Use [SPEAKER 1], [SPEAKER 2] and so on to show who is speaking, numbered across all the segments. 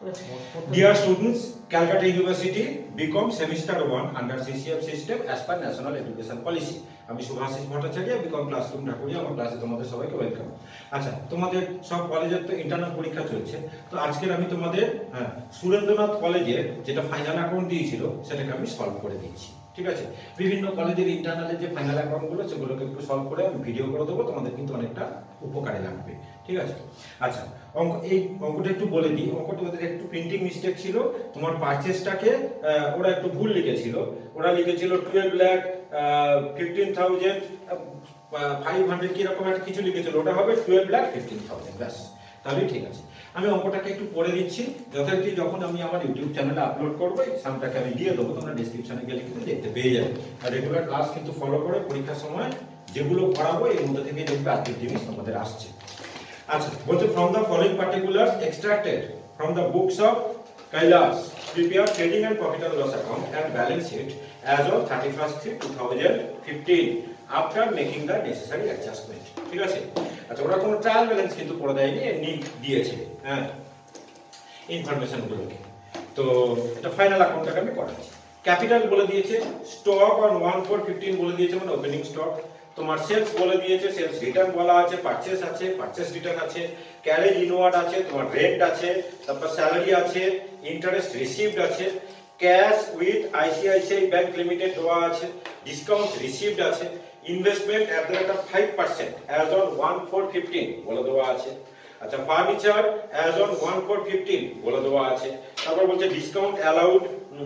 [SPEAKER 1] Dear students, Calcutta University BCom Semester 1 under CCF system as per National Education Policy. আমি Shubhashis Bhattacharya BCom classroom Dhakuria আমার ক্লাসে তোমাদের সবাইকে welcome. আচ্ছা, তোমাদের সব কলেজের তো ইন্টারনাল পরীক্ষা চলছে, তো আজকের আমি তোমাদের সুরেন্দ্রনাথ কলেজের যেটা ফাইনাল অ্যাকাউন্ট দিয়েছিল সেটাকে আমি সলভ করে দিয়েছি। ঠিক আছে, বিভিন্ন কলেজের ইন্টারনালের যে ফাইনাল অ্যাকাউন্টগুলো সেগুলোকে একটু সলভ করে আমি ভিডিও করে দেবো, তোমাদের কিন্তু অনেকটা উপকারে লাগবে। ঠিক আছে, আচ্ছা এই অঙ্কটা একটু বলে দিই। অঙ্কটা ওদের একটু প্রিন্টিং মিস্টেক ছিল, তোমার পারচেজটাকে ওরা একটু ভুল লিখেছিল। ওরা লিখেছিল 12,15,500 কি রকম একটা কিছু লিখেছিল, ওটা হবে 12,15,000 ব্যাস, তাহলেই ঠিক আছে। আমি অঙ্কটাকে একটু পড়ে দিচ্ছি, যথারীতি যখন আমি আমার ইউটিউব চ্যানেলে আপলোড করবো এই সামটাকে আমি দিয়ে দেবো, তোমরা ডেসক্রিপশনে গেলে কিন্তু দেখতে পেয়ে যাবে। আর রেগুলার ক্লাস কিন্তু ফলো করে পরীক্ষার সময় যেগুলো পড়াবো এর মধ্যে থেকে দেখবে আজকের জিনিস তোমাদের আসছে। আচ্ছা, বলছে from the following particulars extracted from the books of Kailas prepare trading and profit and loss account and balance sheet as of 31/3/2015 after making the necessary adjustment. ঠিক আছে, আচ্ছা ওরা কোনো ট্রায়াল ব্যালেন্স কিন্তু করে দেয়নি, এমনি দিয়েছে হ্যাঁ ইনফরমেশন গুলোকে। তো এটা ফাইনাল অ্যাকাউন্টটাকে আমি করাচ্ছি। ক্যাপিটাল বলে দিয়েছে, স্টক অন 1/4/15 বলে দিয়েছে মানে ওপেনিং স্টক। তোমার সেলস বলে দিয়েছে, সেলস রিটার্ন বলা আছে, পারচেজ আছে, পারচেজ রিটার্ন আছে, ক্যারেজ ইনওয়ার্ড আছে, তোমার রেন্ট আছে, তারপর স্যালারি আছে, ইন্টারেস্ট রিসিভড আছে, cash with ICICI Bank limited দেওয়া আছে, ডিসকাউন্ট রিসিভড আছে, investment at the rate of 5% as on 1/4/15 বলে দেওয়া আছে। আচ্ছা, ফার্নিচার অ্যাজ অন 1/4/15 বলে দেওয়া আছে। তারপর বলছে discount allowed,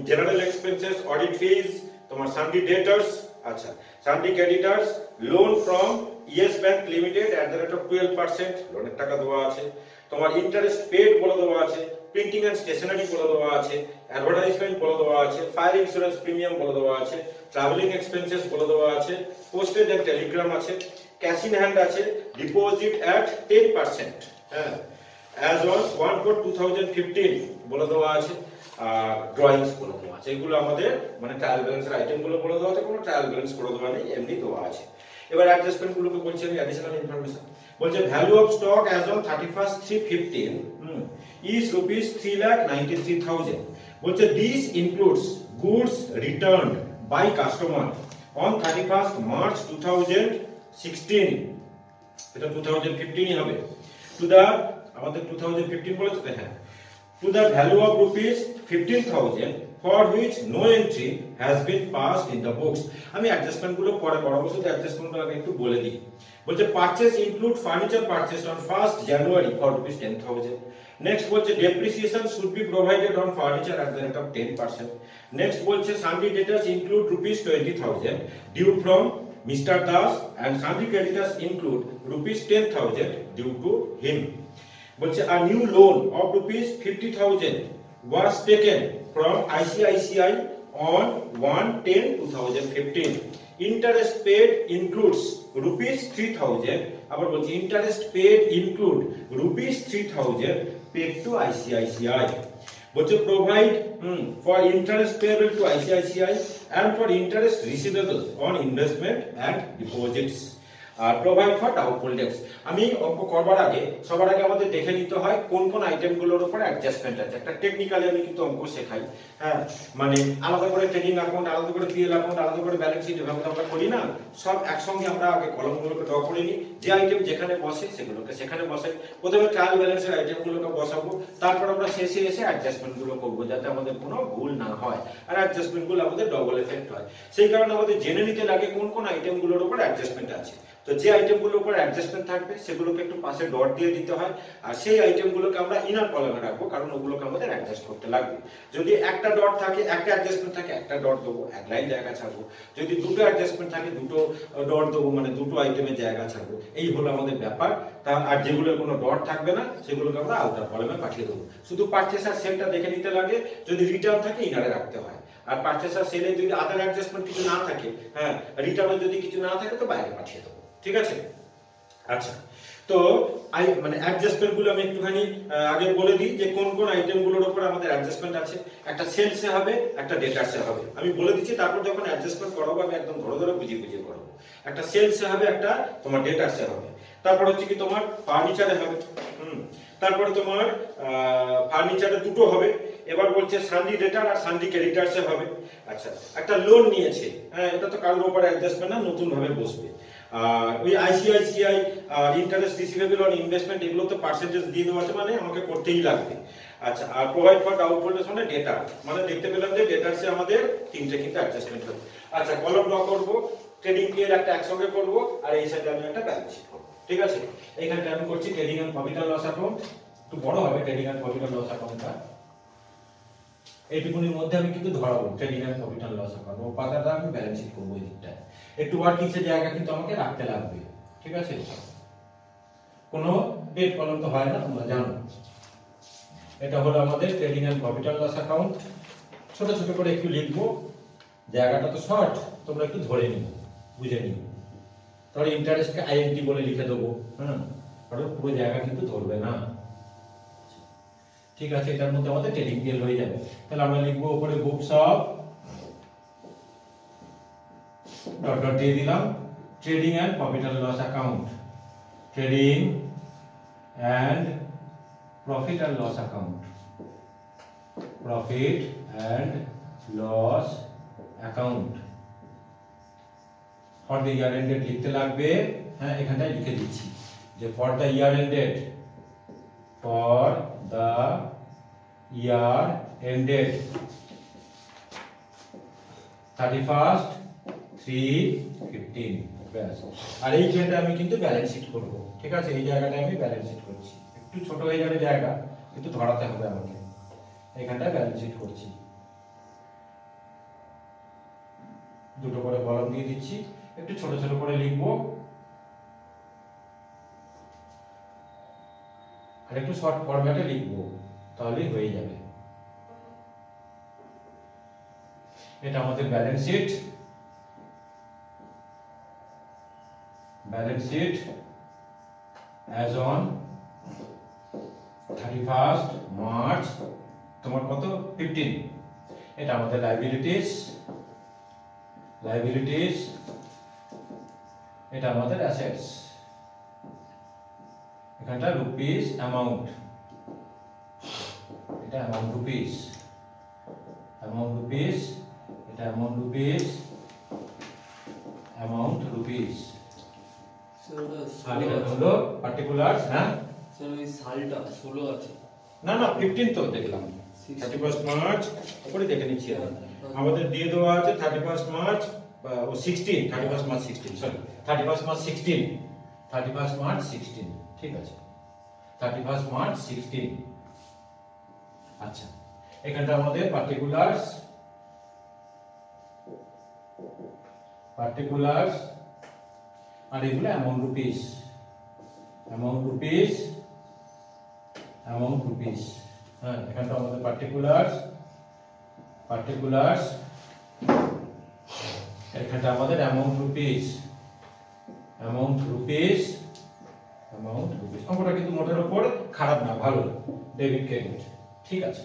[SPEAKER 1] general expenses, audit fees, তোমার সানডে ডেটার্স, আচ্ছা sundry creditors, loan from Yes Bank Limited at the rate of 12% লোনের টাকা দেওয়া আছে। তোমার ইন্টারেস্ট পেড বলে দেওয়া আছে, প্রিন্টিং এন্ড স্টেশনারি বলে দেওয়া আছে, অ্যাডভার্টাইজমেন্ট বলে দেওয়া আছে, ফায়ার ইন্স্যুরেন্স প্রিমিয়াম বলে দেওয়া আছে, ট্রাভেলিং এক্সপেন্সেস বলে দেওয়া আছে, পোস্টেজ এন্ড টেলিগ্রাম আছে, ক্যাশ ইন হ্যান্ড আছে, ডিপোজিট এট 10% হ্যাঁ অ্যাজ অন 1/4/2015 বলে দেওয়া আছে, আর ড্রয়িংস বলে দেওয়া আছে। এগুলো আমাদের মানে ট্রায়াল ব্যালেন্সের আইটেম গুলো বলে দেওয়া আছে, কোনো ট্রায়াল ব্যালেন্স করে দেওয়া নেই, এমনি দেওয়া আছে। এবার অ্যাডজাস্টমেন্ট গুলোকে বলছি আমি অ্যাডিশনাল ইনফরমেশন। বলছে value of stock as on 31/3/15 is rupees 3,93,000. বলছে this includes goods returned by customer on 31st March 2016, এটা 2015 হবে, টু দা আমাদের 2015 বলেছে তো হ্যাঁ, to the value of rupees 15,000 for which no entry has been passed in the books. আমি adjustment গুলো পরে করাবো, শুধু অ্যাডজাস্টমেন্ট গুলো আগে একটু বলে দিই। বলছে purchase include furniture purchased on 1st January for rupees 10,000. Next বলছে depreciation should be provided on furniture at the rate of 10%. Next বলছে sundry debtors include rupees 20,000 due from mister Das and sundry creditors include rupees 10,000 due to him. বলছে a new loan of rupees 50,000 was taken from ICICI on 1/10/2015. Interest paid includes rupees 3,000. আবার বলছে interest paid include rupees 3,000 paid to ICICI. বলছে provide for interest payable to ICICI and for interest receivable on investment and deposits. আর provide for doubtful debts. আমি অঙ্ক করবার আগে সবার আগে আমাদের দেখে নিতে হয় কোন কোন আইটেমগুলোর উপর অ্যাডজাস্টমেন্ট আছে। একটা টেকনিক্যালি আমি কিন্তু অঙ্ক শেখাই, হ্যাঁ মানে আলাদা করে ট্রেডিং অ্যাকাউন্ট, আলাদা করে পিএল অ্যাকাউন্ট, আলাদা করে ব্যালেন্স শিট এভাবে আমরা করি না, সব একসঙ্গে আমরা আগে কলমগুলোকে ড্র করে নিই, যে আইটেম যেখানে বসে সেগুলোকে সেখানে বসাই। প্রথমে ট্রায়াল ব্যালেন্সের আইটেমগুলোকে বসাবো, তারপর আমরা শেষে এসে অ্যাডজাস্টমেন্টগুলো করবো যাতে আমাদের কোনো ভুল না হয় আর অ্যাডজাস্টমেন্টগুলো আমাদের ডবল এফেক্ট হয়। সেই কারণে আমাদের জেনে নিতে লাগে কোন কোন আইটেমগুলোর উপর অ্যাডজাস্টমেন্ট আছে। তো যে আইটেমগুলোর উপর অ্যাডজাস্টমেন্ট থাকবে সেগুলোকে একটু পাশে ডট দিয়ে দিতে হয়, আর সেই আইটেমগুলোকে আমরা ইনার কলামে রাখবো কারণ ওগুলোকে আমাদের অ্যাডজাস্ট করতে লাগবে। যদি একটা ডট থাকে, একটা অ্যাডজাস্টমেন্ট থাকে, একটা ডট দেবো, এক লাইন জায়গা ছাড়বো। যদি দুটো অ্যাডজাস্টমেন্ট থাকে, দুটো ডট দেবো, মানে দুটো আইটেমের জায়গা ছাড়বো। এই হলো আমাদের ব্যাপার। আর যেগুলোর কোনো ডট থাকবে না সেগুলোকে আমরা আউটার কলামে পাঠিয়ে দেবো। শুধু পারচেজ আর সেলটা দেখে নিতে লাগে, যদি রিটার্ন থাকে ইনারে রাখতে হয়। আর পারচেজ আর সেলে যদি আদার অ্যাডজাস্টমেন্ট কিছু না থাকে, হ্যাঁ রিটার্নে যদি কিছু না থাকে তো বাইরে পাঠিয়ে দেবো। ঠিক আছে, আচ্ছা তো মানে অ্যাডজাস্টমেন্ট গুলো আমি একটুখানি আগে বলে দিই যে কোন কোন আইটেম গুলোর উপর আমাদের অ্যাডজাস্টমেন্ট আছে। একটা সেলসে হবে, একটা ডেটার্সে হবে, আমি বলে দিচ্ছি। তারপর যখন অ্যাডজাস্টমেন্ট করাবো আমি একদম ধরে ধরে বুঝিয়ে বুঝিয়ে করাবো। একটা সেলসে হবে, একটা তোমার ডেটার্সে হবে, তারপর হচ্ছে কি তোমার ফার্নিচারে হবে, তারপরে তোমার ফার্নিচারে দুটো হবে। এবার বলছে সানডি ডেটার আর সানডি ক্রেডিটার্সে হবে। আচ্ছা, একটা লোন নিয়েছে, হ্যাঁ, এটা তো কারোর উপর অ্যাডজাস্টমেন্ট না, নতুন ভাবে বসবে। আর ওই আইসিআইসিআই আর ইন্টারেস্ট রিসিভেবল অন ইনভেস্টমেন্ট, এগুলো তো পার্সেন্টেজ দিয়ে দেওয়া আছে, মানে আমাকে করতেই লাগবে। আচ্ছা, আর প্রোভাইড ফর ডাউটফুলনেস মানে ডেটা, মানে দেখতে পেলাম যে ডেটার্সে আমাদের তিনটে কিন্তু অ্যাডজাস্টমেন্ট হবে। আচ্ছা, কলাম ড্র করব, ট্রেডিং পিএল একটা একসঙ্গে করব, আর এই সাইডে আমি একটা ব্যালেন্স শিট করব। ঠিক আছে, এইখানটা আমি করছি trading and profit and loss account. একটু বড় হবে trading and profit and loss অ্যাকাউন্টটা, এইটুকুনির মধ্যে আমি কিন্তু ধরাবো trading and profit and loss account, ও পাতাটা আমি ব্যালেন্স শিট করব। এই দিকটা একটু ওয়ার্কিংসের জায়গা কিন্তু আমাকে রাখতে লাগবে। ঠিক আছে, কোনো ডেট কলম তো হয় না, তোমরা জানো। এটা হলো আমাদের trading and profit and loss account. ছোট ছোট করে একটু লিখবো, জায়গাটা তো শর্ট, তোমরা একটু ধরে নিও, বুঝে নিও। তাহলে ইন্টারেস্টকে আইএনটি বলে লিখে দেবো, হ্যাঁ, কারণ পুরো জায়গা কিন্তু ধরবে না। ঠিক আছে, এটার মধ্যে আমাদের ট্রেডিং পিএল হয়ে যাবে। তাহলে আমরা লিখবো উপরে বুকস অফ ডট ডট দিয়ে দিলাম trading and profit and loss account, trading and profit and loss account, profit and loss account for the year ended লিখতে লাগবে। হ্যাঁ, এখানটায় লিখে দিচ্ছি যে for the year ended, for the year ended 31st 3/15। ব্যাস, আর এই ক্ষেত্রে আমি কিন্তু ব্যালেন্স শিট করব। ঠিক আছে, এই জায়গাটা আমি ব্যালেন্স শিট করছি, একটু ছোট হয়ে যাবে জায়গা, কিন্তু ধরাতে হবে আমাকে। এখানটা ব্যালেন্স শিট করছি, দুটো করে কলাম দিয়ে দিচ্ছি, একটু ছোট ছোট করে লিখবো, আর একটু শর্ট ফরম্যাটে লিখবো, তাহলেই হয়ে যাবে। এটা আমাদের balance sheet, balance sheet as on 31st March তোমার কত 15। এটা আমাদের লাইবিলিটিস, লাইবিলিটিস, এটা আমাদের অ্যাসেটস। এখানটা রুপিস অ্যামাউন্ট, এটা অ্যামাউন্ট রুপিস, অ্যামাউন্ট রুপিস, এটা অ্যামাউন্ট রুপিস, অ্যামাউন্ট রুপিস। আর এটা হলো পার্টিকুলারস। হ্যাঁ
[SPEAKER 2] স্যার, ওই সালটা 16 আছে
[SPEAKER 1] না, না 15 তো দেখলাম, 31st মার্চ উপরে দেখে নিচ্ছি। আমাদের দিয়ে দেওয়া আছে 31st মার্চ ও 16, 31st March 16, sorry 31st March 16, 31st March 16। ঠিক আছে, 31st মার্চ 16। আচ্ছা, এখানটা আমাদের পার্টিকুলারস, পার্টিকুলারস, আর এগুলো amount rupees, amount rupees, amount rupees. হ্যাঁ, এখানটা আমাদের পার্টিকুলারস, পার্টিকুলারস, এখানটা আমাদের amount rupees, amount rupees, amount rupees. অঙ্কটা কিন্তু মোটের উপর খারাপ না, ভালো, ডেবিট ক্রেডিট। ঠিক আছে,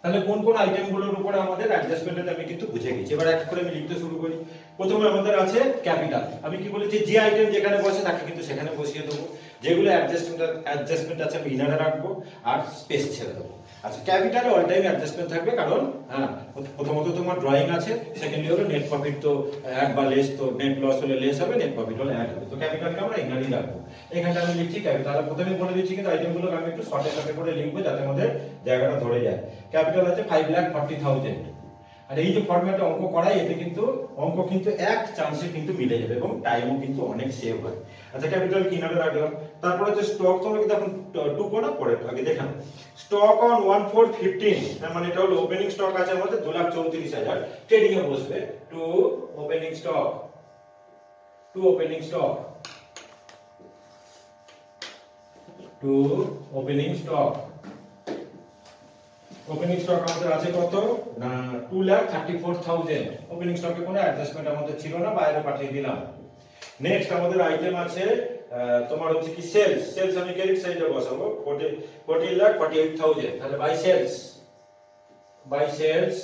[SPEAKER 1] তাহলে কোন কোন আইটেমগুলোর উপরে আমাদের অ্যাডজাস্টমেন্ট আমি কিন্তু বুঝে গেছি। এবার এক করে আমি লিখতে শুরু করি। প্রথমে আমাদের আছে ক্যাপিটাল। আমি কি বলেছি, যে আইটেম যেখানে বসে তাকে কিন্তু সেখানে বসিয়ে দেবো। যেগুলো অ্যাডজাস্টমেন্ট আছে আমি ইনারে রাখবো, আর স্পেস ছেড়ে দেবো। আচ্ছা, ক্যাপিটালে অল টাইম অ্যাডজাস্টমেন্ট থাকবে, কারণ হ্যাঁ, প্রথমত তোমার ড্রয়িং আছে, সেকেন্ডলি হলো নেট প্রফিট তো অ্যাড বা লেস, তো নেট লস হলে লেস হবে, নেট প্রফিট হলে অ্যাড হবে। তো ক্যাপিটালকে আমরা ইনারেই রাখবো। এখানটা আমি লিখছি ক্যাপিটাল। প্রথমে বলে দিচ্ছি কিন্তু আইটেমগুলো আমি একটু শর্টে শর্টে করে লিখবো, যাতে আমাদের জায়গাটা ধরে যায়। ক্যাপিটাল আছে 5,40,000। আর এই যে ফরম্যাটে অঙ্ক করাই, এতে কিন্তু অঙ্ক কিন্তু এক চান্সে কিন্তু মিলে যাবে এবং টাইমও কিন্তু অনেক সেভ হয়। আচ্ছা, ক্যাপিটাল কি নামে রাখলাম। তারপর হচ্ছে স্টক, তোমরা কিন্তু এখন টুকো না, পরে আগে দেখান। স্টক অন 1/4/15, মানে এটা হলো ওপেনিং স্টক আছে আমাদের 2,34,000, ট্রেডিং এ বসবে। To opening stock, to opening stock, to opening stock. Opening stock আমাদের আছে কত না 2,34,000। ওপেনিং স্টকে কোনো অ্যাডজাস্টমেন্ট আমাদের ছিল না, বাইরে পাঠিয়ে দিলাম। নেক্সট আমাদের আইটেম আছে তোমার হচ্ছে কি সেলস। সেলস আমি ক্রেডিট সাইডে বসাবো 14,48,000। তাহলে by sales, by sales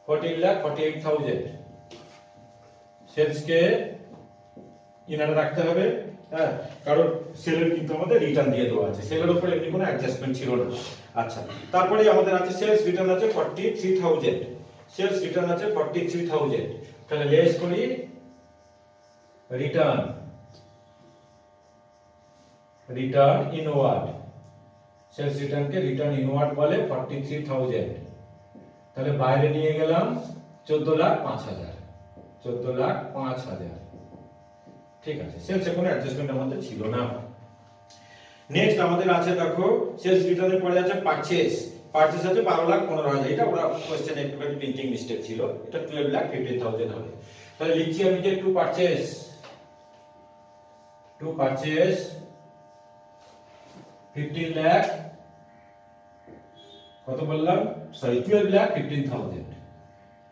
[SPEAKER 1] 14,48,000। Sales কে ইনারে রাখতে হবে। হ্যাঁ, কারণ সেলের কিন্তু আমাদের রিটার্ন দিয়ে দেওয়া আছে, সেলের উপরে এমনি কোনো অ্যাডজাস্টমেন্ট ছিল না। আচ্ছা, তারপরে আমাদের আছে সেলস রিটার্ন আছে 43,000, সেলস রিটার্ন আছে 43,000, তাহলে লেস করি রিটার্ন ইনওয়ার্ড, সেলস রিটার্নকে রিটার্ন ইনওয়ার্ড বলে 43,000, তাহলে বাইরে নিয়ে গেলাম 14,05,000, 14,05,000। ঠিক আছে, সেলসে কোনো অ্যাডজাস্টমেন্ট আমাদের ছিল না। নেক্সট আমাদের আছে দেখো সেলস রিটার্নের পরে আছে পারচেজ আছে 12,15,000, এটা ওরা কোশ্চেনে একটুখানি প্রিন্টিং মিস্টেক ছিল, এটা 12,15,000 হবে। তাহলে লিখছি আমি যে টু পারচেজ 15 লাখ, কত বললাম, সরি 12,15,000,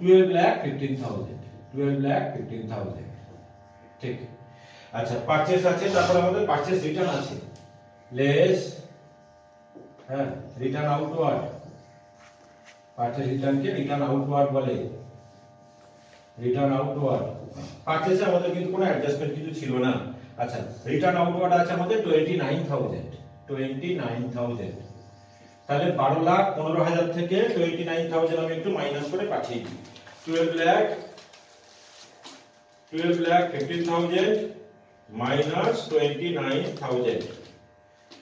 [SPEAKER 1] 12,15,000, ঠিক। আচ্ছা, পারচেজ আছে, তারপর আমাদের পারচেজ রিটার্ন আছে, লেস হ্যাঁ রিটার্ন আউটওয়ার্ড, পারচেজ রিটার্নকে রিটার্ন আউটওয়ার্ড বলে, রিটার্ন আউটওয়ার্ড। পারচেজে আমাদের কিন্তু কোনো অ্যাডজাস্টমেন্ট কিছু ছিল না। আচ্ছা, রিটার্ন আউটওয়ার্ড আছে আমাদের 29,000, তাহলে 12,15,000 থেকে 29,000 আমি একটু মাইনাস করে পাঠিয়ে দিই, 12,15,000 মাইনাস 29,000,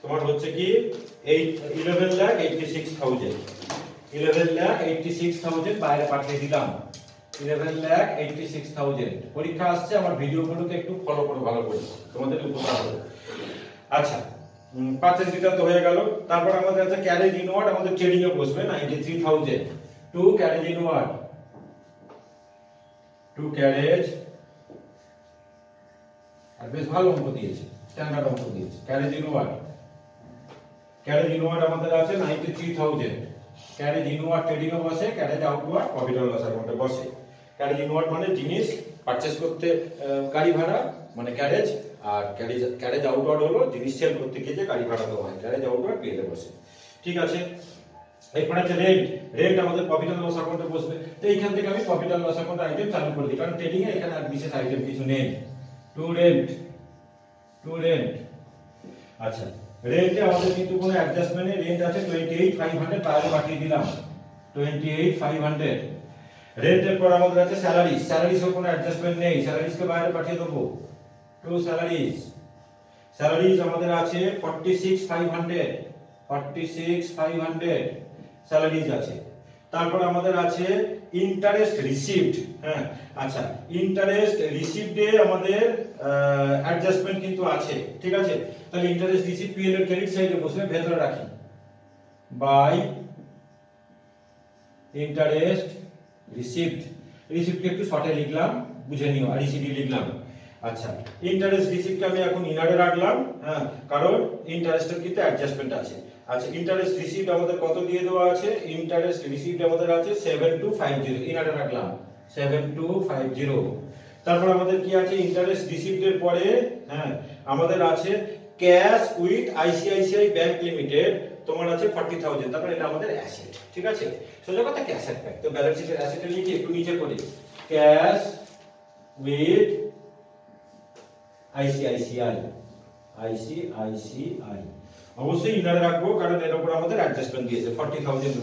[SPEAKER 1] তোমার হচ্ছে কি 11,86,000, 11,86,000 বাইরে পাঠিয়ে দিলাম, 11,86,000। পরীক্ষা আসছে, আমার ভিডিওগুলোকে একটু ফলো করো ভালো করে, তোমাদের উপকার হবে। আচ্ছা, পারচেজ রিটার্ন তো হয়ে গেল। তারপর আমাদের আছে ক্যারেজ ইনওয়ার্ড, আমাদের ট্রেডিং এ বসবে 93,000, to carriage inward, to carriage, আর বেশ ভালো অঙ্ক দিয়েছে, স্ট্যান্ডার্ড অঙ্ক দিয়েছে। ক্যারেজ ইনওয়ার্ড আমাদের আছে 93,000, ক্যারেজ ইনওয়ার্ড ট্রেডিং এ বসে, carriage outward profit and loss অ্যাকাউন্টে বসে। ক্যারেজ ইনওয়ার্ড মানে জিনিস পারচেজ করতে গাড়ি ভাড়া মানে ক্যারেজ, আর ক্যারেজ আউটওয়ার্ড হলো জিনিস সেল করতে গিয়ে যে গাড়ি ভাড়া দেওয়া হয়, ক্যারেজ আউটওয়ার্ড পিএলে বসে। ঠিক আছে, এরপর আছে রেন্ট আমাদের প্রফিট অ্যান্ড লস অ্যাকাউন্টে বসবে। তো এইখান থেকে আমি profit and loss account item চালু করে দিই, কারণ ট্রেডিং এ এখানে আর বিশেষ আইটেম কিছু নেই। টু রেন্ট, আচ্ছা, রেন্টে আমাদের কিন্তু কোনো অ্যাডজাস্টমেন্ট নেই, রেন্ট আছে 28,500, বাইরে পাঠিয়ে দিলাম 28,500। রেন্টের পর আমাদের আছে স্যালারিজের কোনো অ্যাডজাস্টমেন্ট নেই, স্যালারিজকে বাইরে পাঠিয়ে দেবো, টু স্যালারিজ আমাদের আছে 46,500, স্যালারিজ আছে। তারপর আমাদের আছে ইন্টারেস্ট রিসিভড, হ্যাঁ আচ্ছা, ইন্টারেস্ট রিসিভডে আমাদের অ্যাডজাস্টমেন্ট কিন্তু আছে, ঠিক আছে। তাহলে ইন্টারেস্ট রিসিভ পিএল এর ক্রেডিট সাইডে বসবে, ভেতরে রাখি বাই ইন্টারেস্ট রিসিভডকে একটু শর্টে লিখলাম, বুঝে নিও, আর ইসিডি লিখলাম। আচ্ছা, ইন্টারেস্ট রিসিভকে আমি এখন ইনারে রাখলাম, হ্যাঁ, কারণ ইন্টারেস্টের কিন্তু অ্যাডজাস্টমেন্ট আছে। আচ্ছা, ইন্টারেস্ট রিসিভড আমাদের কত দিয়ে দেওয়া আছে, ইন্টারেস্ট রিসিভড আমাদের আছে 7250, ইনারে রাখলাম 7250। তারপর আমাদের কি আছে, ইন্টারেস্ট রিসিভড এর পরে হ্যাঁ আমাদের আছে cash with ICICI Bank limited, তোমার আছে 40,000, তারপর এটা আমাদের অ্যাসেট, ঠিক আছে। সোজা কথা ক্যাশের ব্যাংক, তো ব্যালেন্স শিটের অ্যাসেটে লিখি একটু নিচে করে ক্যাশ উইথ আইসিআইসিআই, অবশ্যই ইনারে রাখবো, কারণ এর উপর আমাদের অ্যাডজাস্টমেন্ট দিয়েছে 40,000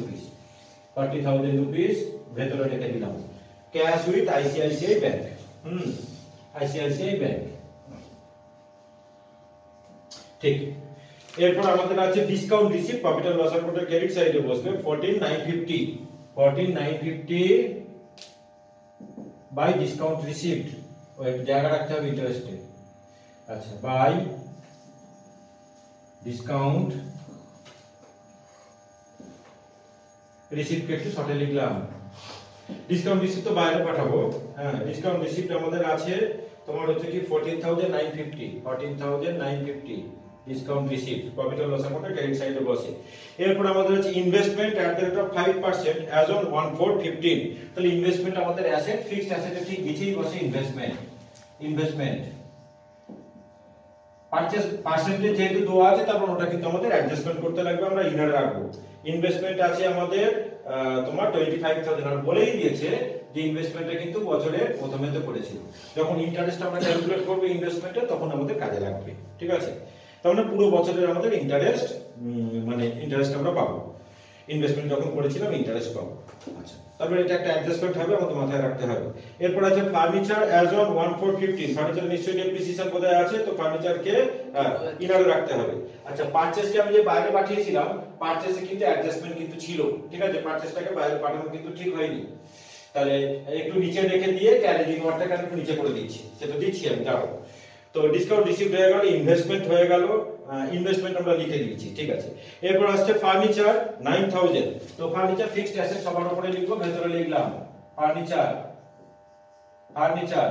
[SPEAKER 1] রুপিস, ভেতরে রেখে দিলাম cash with ICICI bank, ICICI bank, ঠিক। এরপর আমাদের আছে discount receive, profit and loss অ্যাকাউন্টের ক্রেডিট সাইডে বসবে 14,950 বাই ডিসকাউন্ট রিসিভড, ওই জায়গা রাখতে হবে ইন্টারেস্টে, আচ্ছা, বাই ডিসকাউন্ট রিসিপ্ট একটু শর্টে লিখলাম। ডিসকাউন্ট রিসিপ্ট তো বাইরে পাঠাবো, হ্যাঁ, ডিসকাউন্ট রিসিপ্ট আমাদের আছে তোমার হচ্ছে কি 14,950, discount receipt profit and loss অ্যাকাউন্টে ক্রেডিট সাইডে বসে। এরপর আমাদের আছে investment at the rate of 5% as on 1/4/15, তাহলে ইনভেস্টমেন্ট আমাদের অ্যাসেট, ফিক্সড অ্যাসেটে ঠিক নিচেই বসে ইনভেস্টমেন্ট, পারচেজ পার্সেন্টেজ যেহেতু দেওয়া আছে, তারপর ওটা কিন্তু আমাদের অ্যাডজাস্টমেন্ট করতে লাগবে, আমরা ইনারে রাখবো। ইনভেস্টমেন্ট আছে আমাদের তোমার 25,000, আর বলেই দিয়েছে যে ইনভেস্টমেন্টটা কিন্তু বছরের প্রথমেতে করেছিল। যখন ইন্টারেস্ট আমরা ক্যালকুলেট করব ইনভেস্টমেন্টে, তখন আমাদের কাজে লাগবে, ঠিক আছে? তার মানে পুরো বছরের আমাদের ইন্টারেস্ট, মানে ইন্টারেস্ট আমরা পাবো, ইনভেস্টমেন্ট যখন করেছিলাম ইন্টারেস্ট পাবো। আচ্ছা, তারপরে এটা একটা অ্যাডজাস্টমেন্ট হবে, আমাদের মাথায় রাখতে হবে। এরপর আছে ফার্নিচার অ্যাজ অন 1415, ফার্নিচার নিশ্চয়ই ডেপ্রিসিয়েশন কোথায় আছে, তো ফার্নিচারকে ইনারে রাখতে হবে। আচ্ছা, পারচেজকে আমি যে বাইরে পাঠিয়েছিলাম, পারচেজে কিন্তু অ্যাডজাস্টমেন্ট কিন্তু ছিল, ঠিক আছে? পারচেজটাকে বাইরে পাঠানো কিন্তু ঠিক হয়নি, তাহলে একটু নিচে রেখে দিয়ে ক্যারেজ ইনওয়ার্ডটাকে একটু নিচে করে দিচ্ছি, সেটা দিচ্ছি আমি, দাঁড়াও। তো ডিসকাউন্ট রিসিভড হয়ে গেল, ইনভেস্টমেন্ট হয়ে গেল, ইনভেস্টমেন্ট আমরা লিখে দিয়েছি, ঠিক আছে? এরপর আসছে ফার্নিচার 9000, তো ফার্নিচার ফিক্সড অ্যাসেট সবার উপরে লিখবো, ভেতরে লিখলাম ফার্নিচার। ফার্নিচার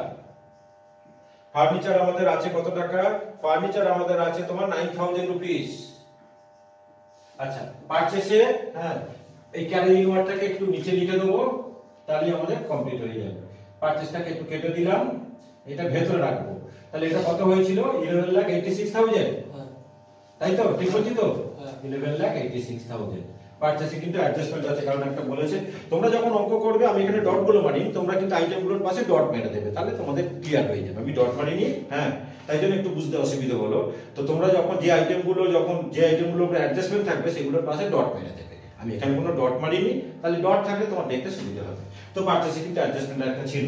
[SPEAKER 1] ফার্নিচার আমাদের আছে কত টাকা? ফার্নিচার আমাদের আছে তোমার 9000 রুপিস। আচ্ছা, পারচেসে হ্যাঁ এই ক্যারেজ ইনওয়ার্ডটাকে একটু নিচে লিখে দেবো, তাহলে আমাদের কমপ্লিট হয়ে যাবে। পারচেসটাকে একটু কেটে দিলাম, এটা ভেতরে রাখবো, তাহলে এটা কত হয়েছিল? 11,86,000, তাই তো? ঠিক বলছি তো? 11,86,000। পারচেসে কিন্তু অ্যাডজাস্টমেন্ট আছে, কারণ একটা বলেছে তোমরা যখন অঙ্ক করবে, আমি এখানে ডট গুলো মারি, তোমরা কিন্তু আইটেমগুলোর পাশে ডট মেরে দেবে, তাহলে তোমাদের ক্লিয়ার হয়ে যাবে। আমি ডট মারিনি, হ্যাঁ, তাই জন্য একটু বুঝতে অসুবিধা হলো। তো তোমরা যখন যে আইটেমগুলোর উপরে অ্যাডজাস্টমেন্ট থাকবে, সেগুলোর পাশে ডট মেরে দেবে। আমি এখানে কোনো ডট মারিনি, তাহলে ডট থাকলে তোমার দেখতে সুবিধা হবে। তো পারচেসে কিন্তু অ্যাডজাস্টমেন্ট একটা ছিল।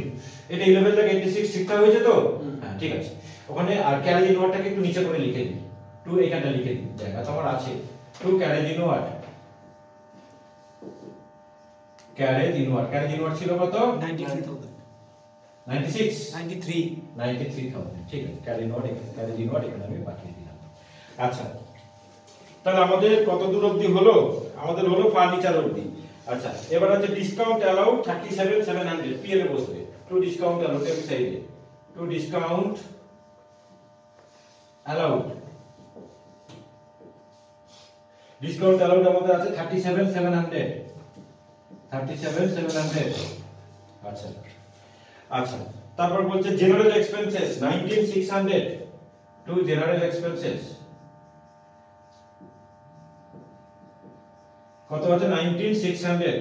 [SPEAKER 1] এটা 11,86 ঠিকঠাক হয়েছে তো? হ্যাঁ, ঠিক আছে। ওখানে আর ক্যারেজ ইনওয়ার্ডটাকে একটু নিচে করে লিখে দিই, টু এখানটা লিখে দিই, জায়গা তো আমার আছে। To carriage inward, carriage inward ছিল কত? 93,000, ঠিক আছে। ক্যারেজ ইনওয়ার্ড এখানে আমি পাঠিয়ে দিলাম। আচ্ছা, তাহলে আমাদের কত দূর অবধি হলো? আমাদের হলো ফার্নিচার অবধি। আচ্ছা, এবার আছে ডিসকাউন্ট অ্যালাউড 37,700, পিএল এ বসবে। টু ডিসকাউন্ট অ্যালাউড এর সাইডে, to discount allowed, discount allowed আমাদের আছে 37,700, 37,700। আচ্ছা আচ্ছা, তারপর বলছে general expenses 19,600, to general expenses কত আছে? 19,600।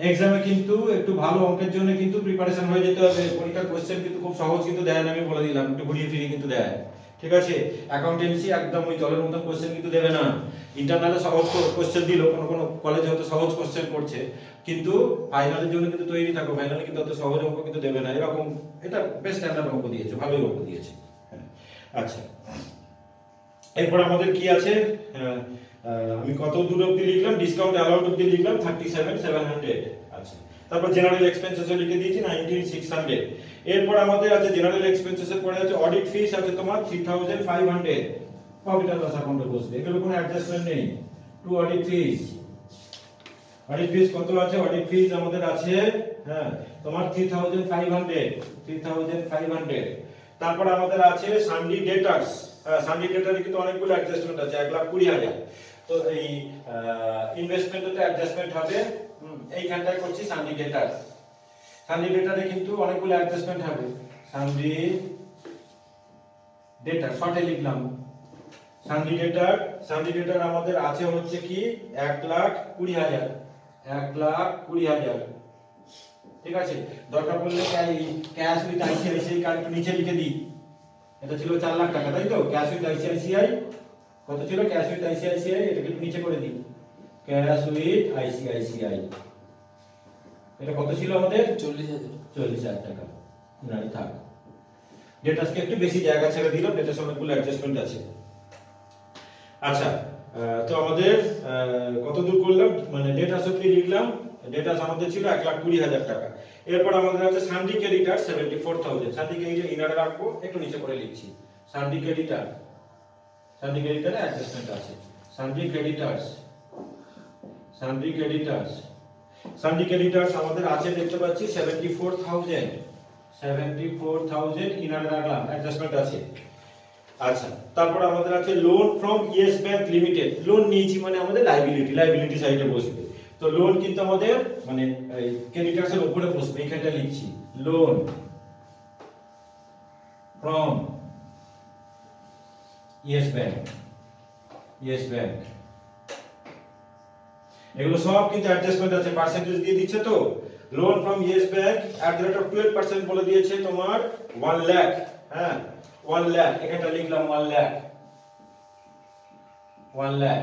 [SPEAKER 1] এক্সামে কিন্তু একটু ভালো অঙ্কের জন্য কিন্তু প্রিপারেশন হয়ে যেতে হবে। পরীক্ষার কোশ্চেন কিন্তু খুব সহজ কিন্তু দেয় না, আমি বলে দিলাম, একটু ঘুরিয়ে ফিরিয়ে কিন্তু দেয়, ঠিক আছে? অ্যাকাউন্টেন্সি একদম ওই জলের মতন কোশ্চেন কিন্তু দেবে না। ইন্টারনালে সহজ কোশ্চেন দিল, কোনো কলেজে হয়তো সহজ কোশ্চেন করছে, কিন্তু ফাইনালের জন্য কিন্তু তৈরি থাকো, ফাইনালে কিন্তু অত সহজ অঙ্ক কিন্তু দেবে না। এরকম এটা বেশ স্ট্যান্ডার্ড অঙ্ক দিয়েছে, ভালোই অঙ্ক দিয়েছে। আচ্ছা, এরপর আমাদের কি আছে? আমি কত দূর অবধি লিখলাম? ডিসকাউন্ট অ্যালাউড অবধি লিখলাম 37,700। আচ্ছা, তারপর জেনারেল এক্সপেন্সেস লিখে দিয়েছি 19,600। এরপর আমাদের আছে জেনারেল এক্সপেন্সেস এর পরে আছে অডিট ফিস আছে তোমার 3,500, প্রফিট এন্ড লস অ্যাকাউন্টে বসবে, এগুলো কোনো অ্যাডজাস্টমেন্ট নেই। টু অডিট ফিস, অডিট ফিস কত আছে? অডিট ফিস আমাদের আছে হ্যাঁ তোমার 3,500। তারপর আমাদের আছে সানডি ডেটার্স, সানডি ডেটারে কিন্তু অনেকগুলো অ্যাডজাস্টমেন্ট আছে, 1,20,000। তো এই ইনভেস্টমেন্টে তো অ্যাডজাস্টমেন্ট হবে, এইখানটায় করছি সানডি ডেটার্স। সানডি ডেটারে কিন্তু অনেকগুলো অ্যাডজাস্টমেন্ট হবে। সানডি ডেটা শর্টে লিখলাম, সানডি ডেটার আমাদের আছে হচ্ছে কি 1,20,000, 1,20,000, ঠিক আছে? দরকার পড়লে ক্যাশ উইথ আইসিআইসিআই কার্ড একটু নিচে লিখে দিই, এটা ছিল 4 লাখ টাকা, তাই তো? ক্যাশ উইথ আইসিআইসিআই কত ছিল? ক্যাশ উইথ আইসিআইসিআই এটাকে একটু নিচে করে দিই, ক্যাশ উইথ আইসিআইসিআই এটা কত ছিল আমাদের? 40,000 টাকা। নারী থাক, ডেটাসকে একটু বেশি জায়গা ছেড়ে দিলাম, ডেটাস অনেকগুলো অ্যাডজাস্টমেন্ট আছে। আচ্ছা, তো আমাদের কত দূর করলাম? মানে ডেটাস অবধি লিখলাম, ডেটাস আমাদের ছিল 1,20,000 টাকা। এরপর আমাদের আছে সানডি ক্রেডিটার 74,000, সানডি ক্রেডিটার ইনারে রাখবো, একটু নিচে করে লিখছি। সানডি ক্রেডিটারে অ্যাডজাস্টমেন্ট আছে। সানডি ক্রেডিটার্স আমাদের আছে দেখতে পাচ্ছি 74,000 ইনারে রাখলাম, অ্যাডজাস্টমেন্ট আছে। আচ্ছা, তারপর আমাদের আছে loan from Yes Bank limited, loan নিয়েছি মানে আমাদের লাইবিলিটি সাইডে বসবে। তো লোন কিন্তু আমাদের মানে ক্রেডিটার্স এর উপরে বসবে, এখানটা লিখছি loan from Yes bank, yes bank, এগুলো সব কিন্তু অ্যাডজাস্টমেন্ট আছে, পার্সেন্টেজ দিয়ে দিচ্ছে তো। Loan from Yes bank at the rate of 12% বলে দিয়েছে তোমার 1 লাখ, হ্যাঁ 1 লাখ, এখানটা লিখলাম 1 লাখ, 1 লাখ।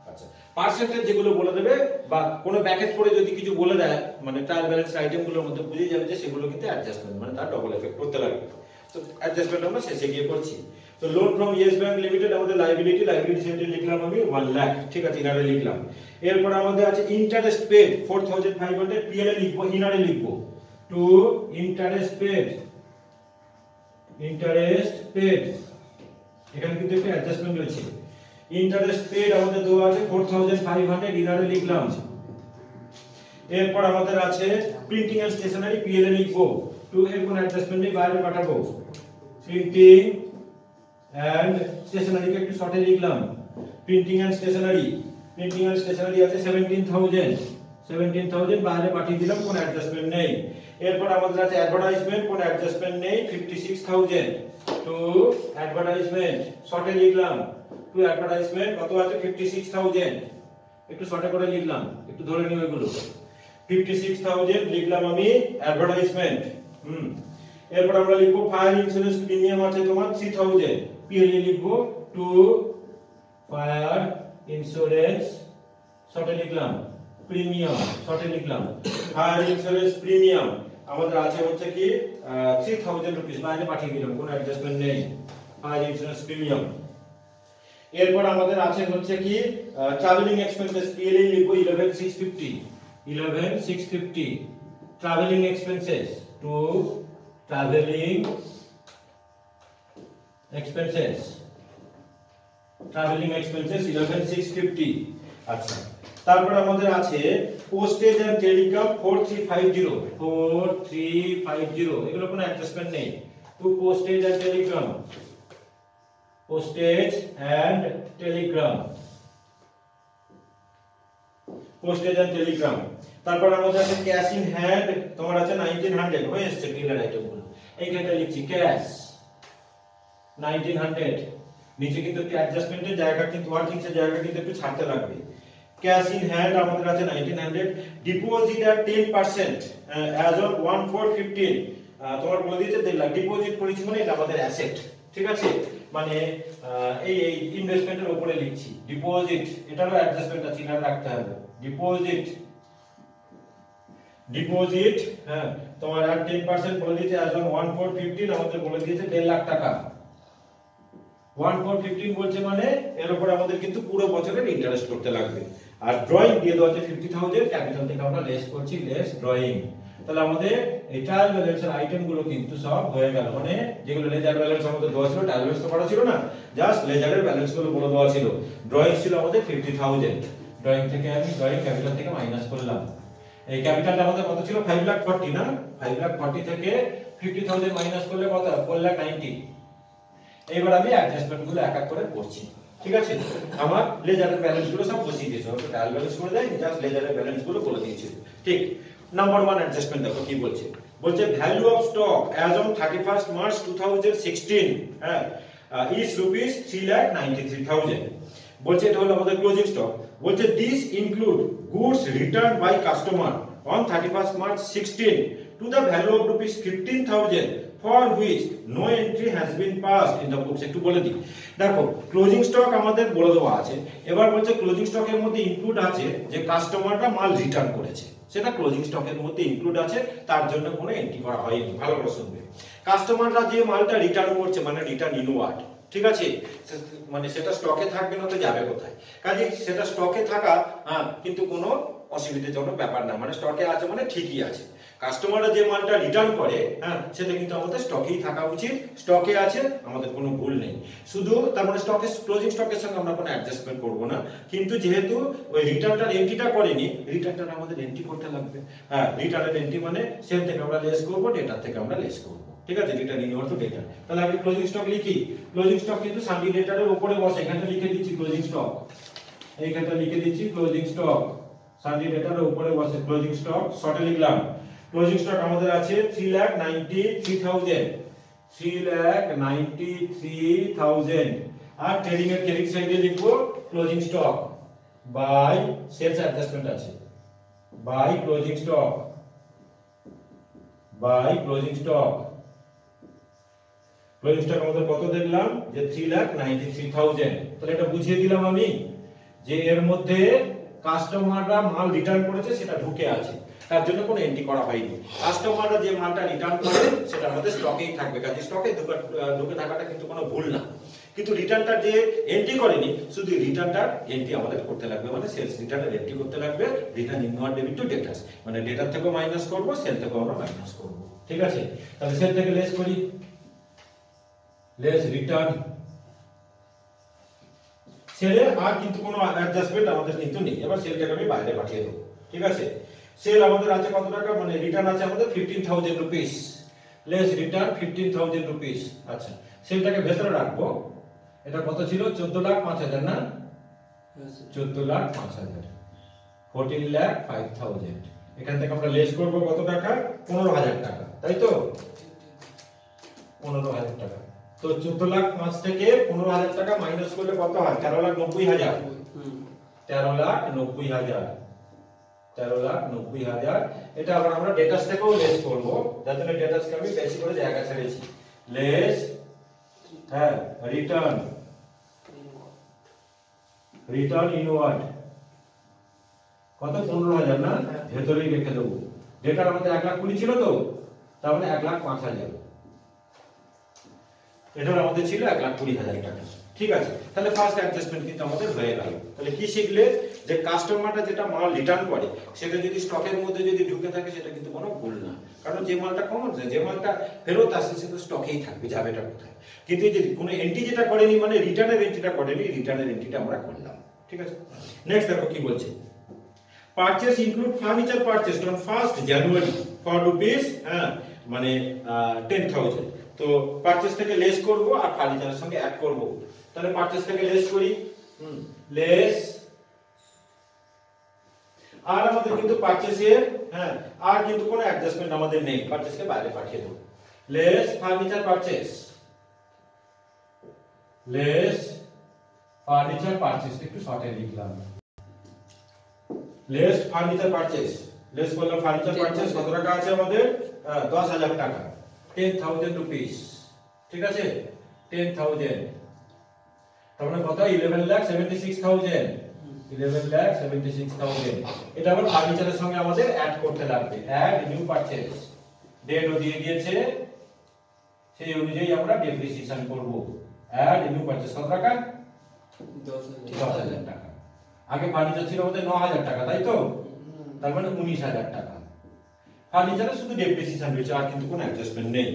[SPEAKER 1] আচ্ছা, পার্সেন্টেজ যেগুলো বলে দেবে বা কোনো ব্র্যাকেট করে যদি কিছু বলে দেয়, মানে ট্রায়াল ব্যালেন্স আইটেমগুলোর মধ্যে বুঝে যাবে যে সেগুলো কিন্তু অ্যাডজাস্টমেন্ট, মানে তার ডবল এফেক্ট করতে লাগবে। তো অ্যাডজাস্টমেন্ট আমরা শেষে গিয়ে করছি। তো loan from Yes Bank limited আমাদের লাইবিলিটি, লাইবিলিটি সাইডে লিখলাম আমি 1 লাখ, ঠিক আছে, ইনারে লিখলাম। এরপর আমাদের আছে ইন্টারেস্ট পেড 4500, পিএল এ লিখবো, ইনারে লিখবো to interest paid, interest paid, এখানে কিন্তু একটা অ্যাডজাস্টমেন্ট রয়েছে। ইন্টারেস্ট পেড আমাদের দেওয়া আছে 4500, ইনারে লিখলাম। এরপর আমাদের আছে প্রিন্টিং এন্ড স্টেশনারি, পিএল এ লিখবো টু, এর কোন অ্যাডজাস্টমেন্ট নেই, বাইরে পাঠাবো। প্রিন্টিং এন্ড স্টেশনারি কে একটু শর্টে লিখলাম, printing and stationery, printing and stationery আছে 17000, 17000 বাইরে পাঠিয়ে দিলাম, কোন অ্যাডজাস্টমেন্ট নেই। এরপর আমাদের আছে অ্যাডভার্টাইজমেন্ট, কোন অ্যাডজাস্টমেন্ট নেই, 56000 টু অ্যাডভার্টাইজমেন্ট, শর্টে লিখলাম টু অ্যাডভার্টাইজমেন্ট, কত আছে 56000, একটু শর্টে করে লিখলাম, একটু ধরে নিও এগুলো, 56000 লিখলাম আমি অ্যাডভার্টাইজমেন্ট। এরপর আমরা লিখবো ফায়ার ইন্স্যুরেন্স প্রিমিয়াম আছে তোমার 3000, পিএলই লিখবো টু ফায়ার ইন্স্যুরেন্স, শর্টে লিখলাম প্রিমিয়াম, শর্টে লিখলাম ফায়ার ইন্স্যুরেন্স প্রিমিয়াম আমাদের আছে হচ্ছে কি 3000 রুপিস, বাইরে পাঠিয়ে দিলাম, কোনো অ্যাডজাস্টমেন্ট নেই, ফায়ার ইন্স্যুরেন্স প্রিমিয়াম। এরপর আমাদের আছে হচ্ছে কি ট্রাভেলিং এক্সপেন্সেস, পিএলই লিখবো 11650, 11650 travelling expenses to travelling expenses, travelling expenses 11650। আচ্ছা, তারপর আমাদের আছে পোস্টেজ এন্ড টেলিগ্রাম 4350, 4350, এগুলো কোনো অ্যাডজাস্টমেন্ট নেই, to postage and telegram, postage and telegram, postage and telegram. তারপর আমাদের আছে ক্যাশ ইন হ্যান্ড, তোমার আছে 1900, হয়ে এসেছে ক্লিয়ার আইটেমগুলো, এইখানটা লিখছি ক্যাশ 1900, নিচে কিন্তু একটু অ্যাডজাস্টমেন্টের জায়গা, কিন্তু ওয়ার্কিংস এর জায়গা কিন্তু একটু ছাড়তে লাগবে। ক্যাশ ইন হ্যান্ড আমাদের আছে 1900, ডিপোজিট এট 10% অ্যাজ অন 1415, তোমার বলে দিয়েছে 1.5 লাখ ডিপোজিট করেছি, মানে এটা আমাদের অ্যাসেট, ঠিক আছে, মানে এই ইনভেস্টমেন্টের উপরে লিখছি ডিপোজিট, এটারও অ্যাডজাস্টমেন্ট আছে, এটা রাখতে হবে, ডিপোজিট, ডিপোজিট, হ্যাঁ তোমার আর 10% বলে দিয়েছে অ্যাজ অন 1415, আমাদের বলে দিয়েছে 1.5 লাখ টাকা, 1415 বলছে মানে এর উপর আমাদের কিন্তু পুরো বছরের ইন্টারেস্ট করতে লাগবে। আর ড্রয়িং দিয়ে দেওয়া আছে 50000, ক্যাপিটাল থেকে আমরা লেস করছি, লেস ড্রয়িং। তাহলে আমাদের এই ট্রায়াল ব্যালেন্সের আইটেম গুলো কিন্তু সব হয়ে গেল, মানে যেগুলো লেজার ব্যালেন্স আমাদের দেওয়া ছিল, ট্রায়াল ব্যালেন্স তো করা ছিল না, জাস্ট লেজারের ব্যালেন্স গুলো বলে দেওয়া ছিল। ড্রয়িং ছিল আমাদের 50000, ড্রয়িং থেকে আমি ড্রয়িং ক্যাপিটাল থেকে মাইনাস করলাম, এই ক্যাপিটালটা আমাদের কত ছিল 5,40,000 না, 5,40,000 থেকে 50,000 মাইনাস করলে কত 4,90,000। এবার আমি অ্যাডজাস্টমেন্ট গুলো এক এক করে করছি, ঠিক আছে, আমার লেজারের ব্যালেন্স গুলো সব বসিয়ে দিয়েছে, ওটা ট্রায়াল ব্যালেন্স করে দেয়, জাস্ট লেজারের ব্যালেন্স গুলো বলে দিয়েছে। ঠিক, নাম্বার 1 অ্যাডজাস্টমেন্ট দেখো কি বলছে, বলছে value of stock as on 31st March 2016 হ্যাঁ ইজ রুপিস 3,93,000, বলছে এটা হলো আমাদের ক্লোজিং স্টক। বলছে this include goods return by customer on 31st March 16 to the value of rupees 15,000 for which no entry has been passed in the books। একটু বলে দিই, দেখো ক্লোজিং স্টক আমাদের বলে দেওয়া আছে, এবার বলছে ক্লোজিং স্টকের মধ্যে ইনক্লুড আছে যে কাস্টমাররা মাল রিটার্ন করেছে, সেটা ক্লোজিং স্টকের মধ্যে ইনক্লুড আছে, তার জন্য কোনো এন্ট্রি করা হয়নি। ভালো করে শুনবে, কাস্টমাররা যে মালটা রিটার্ন করছে মানে রিটার্ন ইনওয়ার্ড, ঠিক আছে, মানে সেটা স্টকে থাকবে না তো যাবে কোথায়, কাজে সেটা স্টকে থাকা কিন্তু কোনো অসুবিধাজনক ব্যাপার না, মানে স্টকে আছে মানে ঠিকই আছে। কাস্টমাররা যে মালটা রিটার্ন করে সেটা কিন্তু আমাদের স্টকেই থাকা উচিত, স্টকে আছে, আমাদের কোনো ভুল নেই। শুধু তার মানে স্টকে ক্লোজিং স্টকের সঙ্গে আমরা কোনো অ্যাডজাস্টমেন্ট করব না, কিন্তু যেহেতু ওই রিটার্নটার এন্ট্রিটা করেনি, রিটার্নটা আমাদের এন্ট্রি করতে লাগবে। রিটার্নের এন্ট্রি মানে সেল থেকে আমরা লেস করব, ডেটা থেকে আমরা লেস করব, ঠিক আছে, রিটার্ন ইনওয়ার্ড টু ডেটা। তাহলে আমি ক্লোজিং স্টক লিখি, ক্লোজিং স্টক কিন্তু সানডে ডেটার উপরে বসে, এখানটা লিখে দিচ্ছি ক্লোজিং স্টক, এইখানটা লিখে দিচ্ছি ক্লোজিং স্টক, সানডে ডেটার উপরে বসে ক্লোজিং স্টক, শর্টে লিখলাম। ক্লোজিং স্টক আমাদের আছে 3,93,000, 3,93,000। আর ট্রেডিং এর ক্রেডিট সাইডে লিখবো closing stock by sales adjustment আছে by closing stock closing stock আমাদের কত দেখলাম যে 3,93,000। তাহলে এটা বুঝিয়ে দিলাম আমি যে এর মধ্যে কাস্টমাররা মাল রিটার্ন করেছে সেটা ঢুকে আছে, তার জন্য কোনো এন্ট্রি করা হয়নি। কাস্টমাররা যে মালটা রিটার্ন করে সেটা আমাদের স্টকেই থাকবে, কাজে স্টকে ঢুকে থাকাটা কিন্তু কোনো ভুল না। কিন্তু রিটার্নটা যে এন্ট্রি করেনি, শুধু রিটার্নটার এন্ট্রি আমাদের করতে লাগবে, মানে সেলস রিটার্নের এন্ট্রি করতে লাগবে। রিটার্ন ইনওয়ার্ড ডেবিট টু ডেটাস, মানে ডেটার থেকেও মাইনাস করব, সেল থেকেও আমরা মাইনাস করব। ঠিক আছে, তাহলে সেল থেকে লেস করি, লেস রিটার্ন। সেলে আর কিন্তু কোনো অ্যাডজাস্টমেন্ট আমাদের কিন্তু নেই। এবার সেলটাকে আমি বাইরে পাঠিয়ে দেব। ঠিক আছে, সেল আমাদের আছে কত টাকা, মানে রিটার্ন আছে আমাদের 15,000 রুপিস, লেস রিটার্ন 15,000 রুপিস। আচ্ছা, সেলটাকে ভেতরে রাখবো। এটা কত ছিল? 14,05,000 না? 14,05,000, 14,05,000। এখান থেকে আমরা লেস করব কত টাকা? 15,000 টাকা, তাই তো? 15,000 টাকা। তো 14,05,000 থেকে 15,000 টাকা মাইনাস করলে কত হয়? 13,90,000। 13,90,000, 13,90,000। এটা আবার আমরা ডেটাস থেকেও লেস করব, যার জন্য ডেটাসকে আমি বেশি করে জায়গা ছেড়েছি। লেস রিটার্ন ইনওয়ার্ড কত? 15,000 না? ভেতরেই রেখে দেবো। ডেটার আমাদের 1,20,000 ছিল তো, তার মানে 1,05,000। এটার আমাদের ছিল 1,20,000 টাকা। ঠিক আছে, তাহলে ফার্স্ট অ্যাডজাস্টমেন্ট কিন্তু আমাদের হয়ে গেল। তাহলে কি শিখলে? যে কাস্টমারটা যেটা মাল রিটার্ন করে সেটা যদি স্টকের মধ্যে যদি ঢুকে থাকে সেটা কিন্তু কোনো ভুল না, কারণ যে মালটা কমন, যে মালটা ফেরত আসছে সেটা স্টকেই থাকবে, যাবে এটা কোথায়। কিন্তু এই যে কোনো এন্ট্রি যেটা করেনি, মানে রিটার্নের এন্ট্রিটা করেনি, রিটার্নের এন্ট্রিটা আমরা করলাম। ঠিক আছে, নেক্সট দেখো কি বলছে। Purchase include furniture purchase on 1st January for rupees মানে 10,000। তো পারচেজ থেকে লেস করব আর ফার্নিচারের সঙ্গে অ্যাড করব। তাহলে পারচেজ থেকে লেস করি, লেস। আর আমাদের কিন্তু পারচেজের আর কিন্তু কোনো অ্যাডজাস্টমেন্ট আমাদের নেই, পারচেজকে বাইরে পাঠিয়ে দেব। Less furniture purchase, less furniture purchase, একটু শর্টে লিখলাম। লেস ফার্নিচার পারচেজ, লেস করলাম ফার্নিচার পারচেজ। কত টাকা আছে আমাদের? 10,000 টাকা, 10,000 রুপিস। ঠিক আছে, 10,000। তার মানে কত? 11,76,000, 11,76,000। এটা আবার ফার্নিচারের সঙ্গে আমাদের অ্যাড করতে লাগবে। অ্যাড নিউ পারচেজ, ডেটও দিয়ে দিয়েছে, সেই অনুযায়ী আমরা ডেপ্রিসিয়েশন করব। অ্যাড নিউ পারচেজ কত টাকা? 10,000 টাকা। আগে ফার্নিচার ছিল আমাদের 9,000 টাকা, তাই তো? তার মানে 19,000 টাকা। ফার্নিচারে শুধু ডেপ্রিসিয়েশন রয়েছে, আর কিন্তু কোনো অ্যাডজাস্টমেন্ট নেই।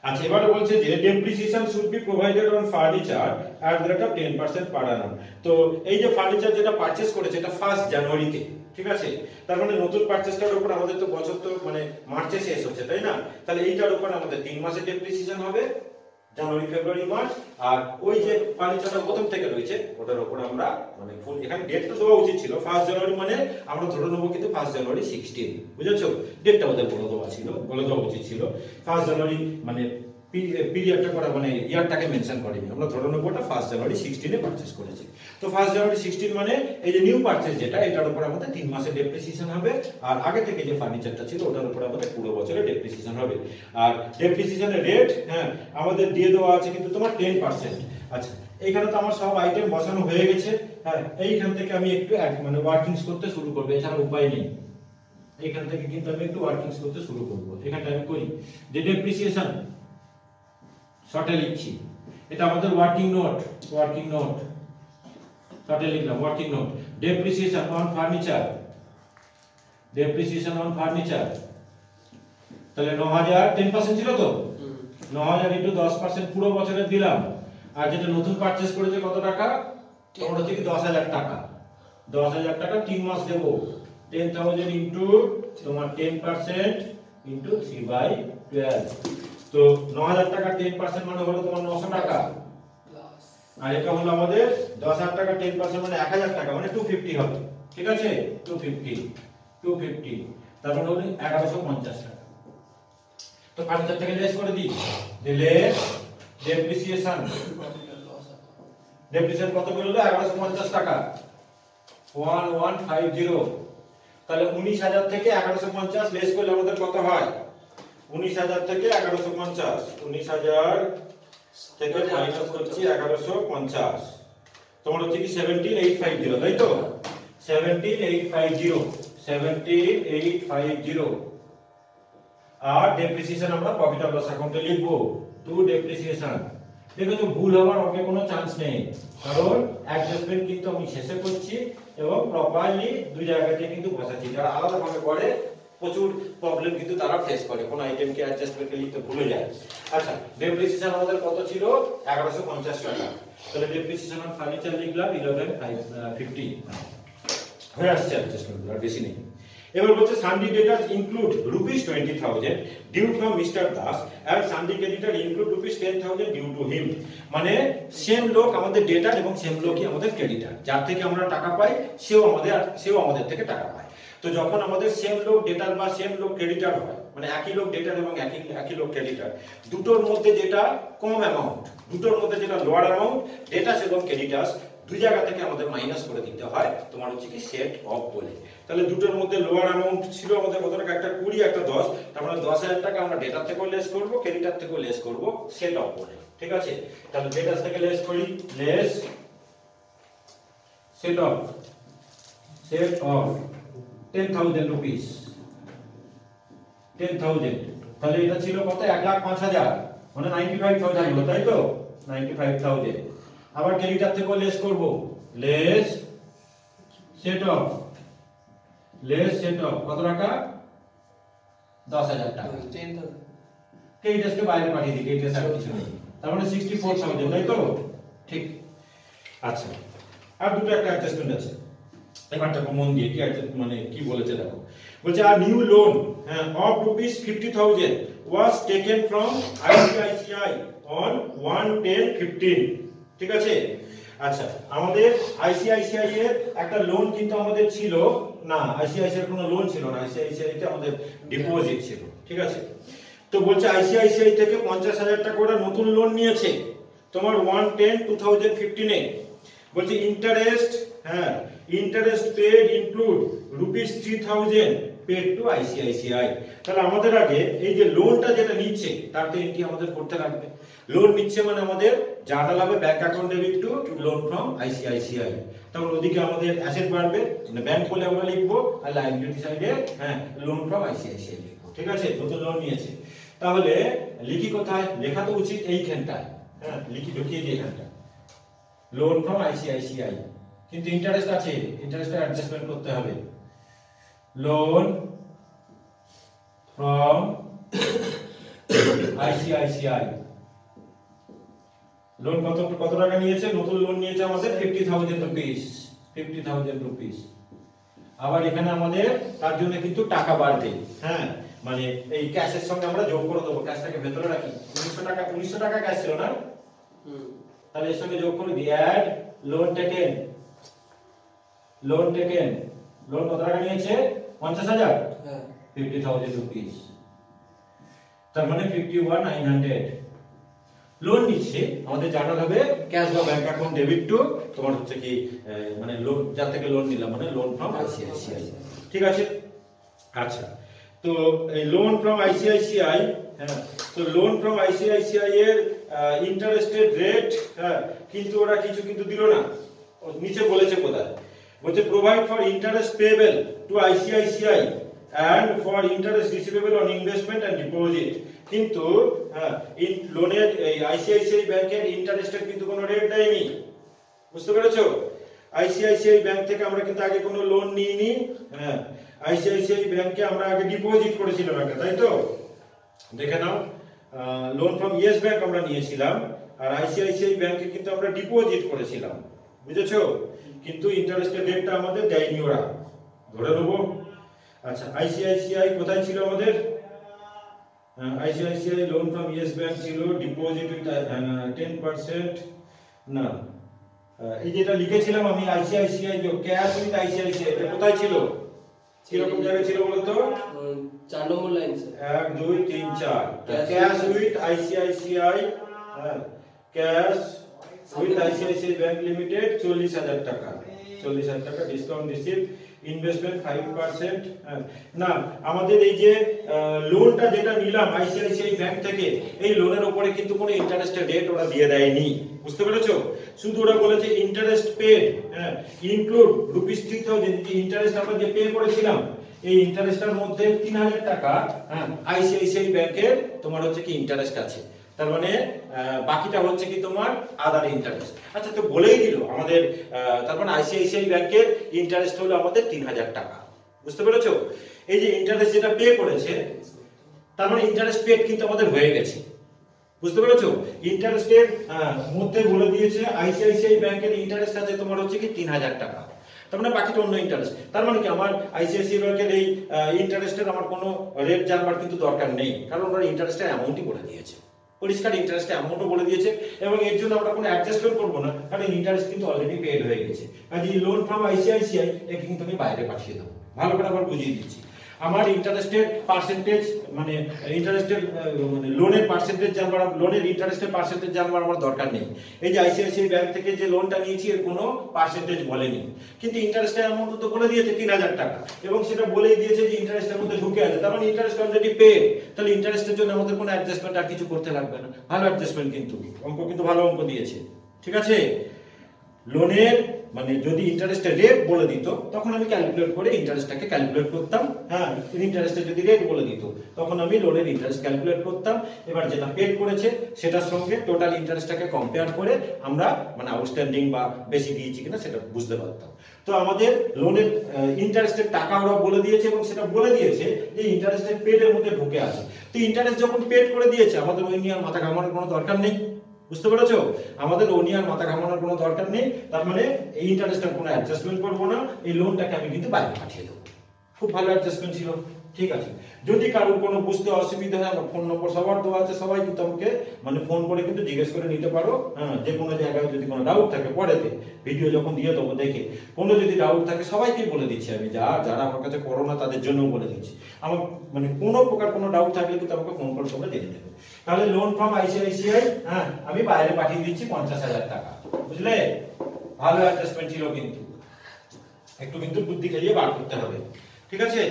[SPEAKER 1] আচ্ছা, এবারে বলছে যে depreciation should be provided on furniture at the rate of 10% per annum। তো এই যে ফার্নিচার যেটা পারচেজ করেছে এটা 1st জানুয়ারিতে, ঠিক আছে? তার মানে নতুন পারচেজটার উপর আমাদের তো বছর তো মানে মার্চে শেষ হচ্ছে, তাই না? তাহলে এইটার উপর আমাদের 3 মাসের ডেপ্রিসিয়েশন হবে, জানুয়ারি, ফেব্রুয়ারি, মার্চ। আর ওই যে ফার্নিচারটা প্রথম থেকে রয়েছে ওটার উপর আমরা মানে ফুল, এখানে ডেটটা দেওয়া উচিত ছিল 1st জানুয়ারি, মানে আমরা ধরে নেবো কিন্তু 1st জানুয়ারি 16, বুঝেছো? ডেটটা আমাদের বলে দেওয়া উচিত ছিল 1st জানুয়ারি, মানে পিরিয়ডটা করা মানে ইয়ারটাকে মেনশন করেনি, আমরা ধরে নেবো ওটা 1st জানুয়ারি 16 এ পারচেজ করেছি। তো 1st জানুয়ারি 16 মানে এই যে নিউ পারচেজ যেটা, এটার উপর আমাদের 3 মাসের ডেপ্রিসিয়েশন হবে। আর আগে থেকে যে ফার্নিচারটা ছিল ওটার উপর আমাদের পুরো বছরের ডেপ্রিসিয়েশন হবে। আর ডেপ্রিসিয়েশনের রেট আমাদের দিয়ে দেওয়া আছে কিন্তু তোমার 10%। আচ্ছা, এইখানে তো আমার সব আইটেম বসানো হয়ে গেছে। এইখান থেকে আমি একটু মানে ওয়ার্কিংস করতে শুরু করবো, এছাড়া উপায় নেই। এইখান থেকে কিন্তু আমি একটু ওয়ার্কিংস করতে শুরু করবো। এখানটা আমি করি যে ডেপ্রিসিয়েশন শর্টে লিখছি, এটা আমাদের ওয়ার্কিং নোট, শর্টে লিখলাম working note. Depreciation on furniture, তাহলে 9,000 10% ছিল তো, 9,000 ইনটু 10% পুরো বছরের দিলাম। আর যেটা নতুন পারচেজ করেছে কত টাকা? তোমরা হচ্ছে কি 10,000 টাকা, 10,000 টাকা 3 মাস দেব। 10,000 ইনটু তোমার 10% ইনটু 3/12। তো 9,000 টাকা 10% মানে হলো তোমার 900 টাকা। আর এটা হলো আমাদের 10,000 টাকা 10% মানে 1,000 টাকা, মানে 250 হবে। ঠিক আছে, 250 তার মানে হলো 1,150 টাকা। তো ফার্নিচার থেকে লেস করে দিই, লেস ডেপ্রিসিয়েশন ডেপ্রিসিয়েশন কত বেরোলো 1150 টাকা 1150। তাহলে 19000 থেকে 1150 লেস করলে আমাদের কত হয় 19000 থেকে 1150 19000 থেকে মাইনাস করছি 1150 তোমার হচ্ছে কি 17850 তাই তো 17850 আর ডেপ্রিসিয়েশন আমরা প্রফিট অ্যান্ড লস অ্যাকাউন্টে লিখব টু ডেপ্রিসিয়েশন। দেখো তো ভুল হওয়ার অঙ্কে কোনো চান্স নেই, কারণ অ্যাডজাস্টমেন্ট কিন্তু আমি শেষে করছি এবং প্রপারলি দুই জায়গাতে কিন্তু বসাচ্ছি। যারা আলাদাভাবে করে প্রচুর প্রবলেম কিন্তু তারা ফেস করে, কোন আইটেমকে অ্যাডজাস্টমেন্টে লিখতে ভুলে যায়। আচ্ছা, ডেপ্রিসিয়েশন আমাদের কত ছিল 1150 টাকা। তাহলে ডেপ্রিসিয়েশন অন ফার্নিচার লিখলাম 11550 হয়ে আসছে অ্যাডজাস্টমেন্ট, আর বেশি নেই। এবার বলছে sundry debtors include ₹20,000 due from mister Das and sundry creditor include ₹10,000 due to him. মানে সেম লোক আমাদের ডেটার এবং সেম লোকই আমাদের ক্রেডিটর, যার থেকে আমরা টাকা পাই সেও আমাদের থেকে টাকা পায়। তো যখন আমাদের সেম লোক ডেটার বা সেম লোক ক্রেডিটর হয়, মানে একই লোক ডেটার এবং একই লোক ক্রেডিটর, দুটোর মধ্যে যেটা কম অ্যামাউন্ট, দুটোর মধ্যে যেটা লোয়ার অ্যামাউন্ট, ডেটাস এবং ক্রেডিটার্স দুই জায়গা থেকে আমাদের মাইনাস করে দিতে হয়, তোমার হচ্ছে কি সেট অফ বলে। তাহলে দুটোর মধ্যে লোয়ার অ্যামাউন্ট ছিল আমাদের কত টাকা, একটা 20 একটা 10, তার মানে 10000 টাকা আমরা ডেটার থেকেও লেস করব, ক্রেডিটার থেকেও লেস করব সেট অফ বলে। ঠিক আছে, তাহলে ডেটার থেকে লেস করি, লেস সেট অফ 10,000 রুপিস 10,000। তাহলে এটা ছিল কত 1,05,000 মানে 95,000 হলো তাই তো 95,000। আবার ক্রেডিটার থেকেও লেস করব, লেস সেট অফ কত টাকা 10,000 টাকা। ক্রেডিটার্সকে বাইরে পাঠিয়ে দিই, ক্রেডিটার্স আর কিছু নেই, তার মানে 64,000 তাই তো ঠিক। আচ্ছা, আর দুটো একটা অ্যাডজাস্টমেন্ট আছে, এবারটা মন দিয়ে কি মানে কি বলেছে দেখো। বলছে আর new loan of ₹50,000 was taken from ICICI on 1/10/15। ঠিক আছে, আচ্ছা আমাদের আইসিআইসিআই এর একটা লোন কিন্তু আমাদের ছিল না, আইসিআইসিআই এর কোনো লোন ছিল না, আইসিআইসিআই তে আমাদের ডিপোজিট ছিল। ঠিক আছে, তো বলছে আইসিআইসিআই থেকে 50,000 টাকা ওরা নতুন লোন নিয়েছে তোমার 1/10/2015 এ। বলছে interest interest paid include ₹3,000 paid to ICICI. তাহলে আমাদের আগে এই যে লোনটা যেটা নিচ্ছে তার তো এন্ট্রি আমাদের করতে লাগবে। লোন নিচ্ছে মানে আমাদের জানা লাগবে bank account debit two loan from ICICI. তখন ওদিকে আমাদের অ্যাসেট বাড়বে, মানে ব্যাংক বলে আমরা লিখবো, আর লায়াবিলিটি সাইডে লোন ফ্রম আইসিআইসিআই লিখবো। ঠিক আছে, নতুন লোন নিয়েছে। তাহলে লিখি কোথায়, লেখা তো উচিত এইখানটায়, লিখি ঢুকিয়ে দিই এখানটা লোন ফ্রম আইসিআইসিআই, কিন্তু ইন্টারেস্ট আছে, ইন্টারেস্টটা অ্যাডজাস্টমেন্ট করতে হবে। লোন ফ্রম আইসিআইসিআই, লোন কত টাকা নিয়েছে, নতুন লোন নিয়েছে আমাদের 50,000 রুপিস 50,000 রুপিস। আবার এখানে আমাদের তার জন্য কিন্তু টাকা বাড়বে, মানে এই ক্যাশের সঙ্গে আমরা যোগ করে দেবো, ক্যাশটাকে ভেতরে রাখি। 1900 টাকা ক্যাশ ছিল না, তাহলে এর সঙ্গে যোগ করে দিই অ্যাড লোন টেকেন লোন কত টাকা নিয়েছে 50,000 50,000 রুপিস, তার মানে 51,900 লোন নিচ্ছে। আমাদের জানা হবে ক্যাশ বা ব্যাংক অ্যাকাউন্ট ডেবিট টু তোমার হচ্ছে কি মানে লোন যার থেকে লোন নিলাম, মানে লোন ফ্রম আইসিআইসিআই। ঠিক আছে, আচ্ছা তো এই লোন ফ্রম আইসিআইসিআই, তো লোন ফ্রম আইসিআইসিআই এর ইন্টারেস্টেড রেট কিন্তু ওরা কিছু কিন্তু দিল না, নিচে বলেছে কোথায়, বলছে provide for interest payable two ICICI and for interest receivable on investment and deposit। কিন্তু লোনের এই আইসিআইসিআই ব্যাংকের ইন্টারেস্টের কিন্তু কোনো রেট দেয়নি, বুঝতে পেরেছো? আইসিআইসিআই ব্যাংক থেকে আমরা কিন্তু আগে কোনো লোন নিইনি, আইসিআইসিআই ব্যাংকে আমরা আগে ডিপোজিট করেছিলাম একটা, তাই তো দেখে নাও, লোন ফ্রম ইয়েস ব্যাংক আমরা নিয়েছিলাম, আর আইসিআইসিআই ব্যাংকে কিন্তু আমরা ডিপোজিট করেছিলাম, বুঝেছো? কিন্তু ইন্টারেস্টের রেটটা আমাদের দেয়নি ওরা, ধরে নেবো। আচ্ছা, আইসিআইসিআই কোথায় ছিল আমাদের, ICICI loan from Yes bank ছিল ডিপোজিট উইথ 10% না, এই যেটা লিখেছিলাম আমি আইসিআইসিআই ক্যাশ উইথ আইসিআইসিআই, এটা কোথায় ছিল, কি রকম জায়গায় ছিল বলো তো?
[SPEAKER 2] 4 নম্বর line sir,
[SPEAKER 1] 1 2 3 4 cash with ICICI, cash with ICICI Bank Limited 40,000 টাকা, 40,000 টাকা ডিসকাউন্ট রিসিভ, ইনভেস্টমেন্ট 5%। না, আমাদের এই যে লোনটা যেটা নিলাম আইসিআইসিআই ব্যাংক থেকে, এই লোনের উপরে কিন্তু কোনো ইন্টারেস্টের রেট ওরা দিয়ে দেয়নি, বুঝতে পেরেছো? শুধু ওরা বলেছে ইন্টারেস্ট পেড ইনক্লুড ₹3,000, যে ইন্টারেস্ট আমরা যে পে করেছিলাম এই ইন্টারেস্টের মধ্যে 3,000 টাকা আইসিআইসিআই ব্যাংকের তোমার হচ্ছে কি ইন্টারেস্ট আছে। তার মানে বাকিটা হচ্ছে কি তোমার আদার ইন্টারেস্ট। আচ্ছা, তো বলেই দিল আমাদের, তার মানে আইসিআইসিআই ব্যাংকের ইন্টারেস্ট হলো আমাদের 3,000 টাকা, বুঝতে পেরেছো? এই যে ইন্টারেস্ট যেটা পে করেছে, তার মানে ইন্টারেস্ট পেড কিন্তু আমাদের হয়ে গেছে, বুঝতে পেরেছো? ইন্টারেস্টের মধ্যে বলে দিয়েছে আইসিআইসিআই ব্যাংকের ইন্টারেস্ট আছে তোমার হচ্ছে কি 3,000 টাকা। তার মানে বাকিটা অন্য ইন্টারেস্ট। তার মানে কি আমার আইসিআইসিআই ব্যাংকের এই ইন্টারেস্টের আমার কোনো রেট জানবার কিন্তু দরকার নেই, কারণ ওরা ইন্টারেস্টের অ্যামাউন্টই বলে দিয়েছে, পরিষ্কার ইন্টারেস্টের অ্যামাউন্টও বলে দিয়েছে, এবং এর জন্য আমরা কোনো অ্যাডজাস্টমেন্ট করব না, কারণ ইন্টারেস্ট কিন্তু অলরেডি পেড হয়ে গেছে। আর এই লোন ফ্রম আইসিআইসিআই একে কিন্তু আমি বাইরে পাঠিয়ে দেবো। ভালো করে আবার বুঝিয়ে দিচ্ছি, আমার ইন্টারেস্টের পার্সেন্টেজ মানে ইন্টারেস্টের মানে লোনের পার্সেন্টেজ জানবার, লোনের ইন্টারেস্টের পার্সেন্টেজ জানবার আমার দরকার নেই। এই যে আইসিআইসিআই ব্যাংক থেকে যে লোনটা নিয়েছি এর কোনো পার্সেন্টেজ বলেনি, কিন্তু ইন্টারেস্টের অ্যামাউন্ট তো বলে দিয়েছে 3,000 টাকা, এবং সেটা বলেই দিয়েছে যে ইন্টারেস্টের মধ্যে ঢুকে আছে। তার মানে ইন্টারেস্ট অলরেডি পেড, তাহলে ইন্টারেস্টের জন্য আমাদের কোনো অ্যাডজাস্টমেন্ট আর কিছু করতে লাগবে না। ভালো অ্যাডজাস্টমেন্ট, কিন্তু অঙ্ক কিন্তু ভালো অঙ্ক দিয়েছে, ঠিক আছে? লোনের মানে যদি ইন্টারেস্টের রেট বলে দিত তখন আমি ক্যালকুলেট করে ইন্টারেস্টটাকে ক্যালকুলেট করতাম। ইন্টারেস্টের যদি রেট বলে দিত তখন আমি লোনের ইন্টারেস্ট ক্যালকুলেট করতাম। এবার যেটা পেড করেছে সেটার সঙ্গে টোটাল ইন্টারেস্টটাকে কম্পেয়ার করে আমরা মানে আউটস্ট্যান্ডিং বা বেশি দিয়েছি কিনা সেটা বুঝতে পারতাম। তো আমাদের লোনের ইন্টারেস্টের টাকা ওরা বলে দিয়েছে, এবং সেটা বলে দিয়েছে যে ইন্টারেস্টের পেডের মধ্যে ঢুকে আছে। তো ইন্টারেস্ট যখন পেড করে দিয়েছে আমাদের ওই নিয়ে আর মাথা ঘামানোর কোনো দরকার নেই, বুঝতে পেরেছো? আমাদের ও নিয়ে আর মাথা ঘামানোর কোনো দরকার নেই। তার মানে এই ইন্টারেস্টের কোনো অ্যাডজাস্টমেন্ট করবো না, এই লোনটাকে আমি কিন্তু বাইরে পাঠিয়ে দেবো। খুব ভালো অ্যাডজাস্টমেন্ট ছিল, ঠিক আছে? যদি কারোর কোনো বুঝতে অসুবিধা হয়, আমার ফোন নম্বর সবার দেওয়া আছে, সবাই কিন্তু আমাকে মানে ফোন করে কিন্তু জিজ্ঞেস করে নিতে পারো। যে কোনো জায়গায় যদি কোনো ডাউট থাকে পরেতে ভিডিও যখন দিয়ে দেবো দেখে কোনো যদি ডাউট থাকে সবাইকে বলে দিচ্ছি আমি, যারা আমার কাছে করো না তাদের জন্য বলে দিচ্ছি। আমার মানে কোনো প্রকার কোনো ডাউট থাকলে কিন্তু আমাকে ফোন করে তোমরা জেনে দেবে। তাহলে লোন ফ্রম আইসিআইসিআই আমি বাইরে পাঠিয়ে দিচ্ছি 50,000 টাকা, বুঝলে? ভালো অ্যাডজাস্টমেন্ট ছিল, কিন্তু একটু কিন্তু বুদ্ধি খেলিয়ে বার করতে হবে, ঠিক আছে?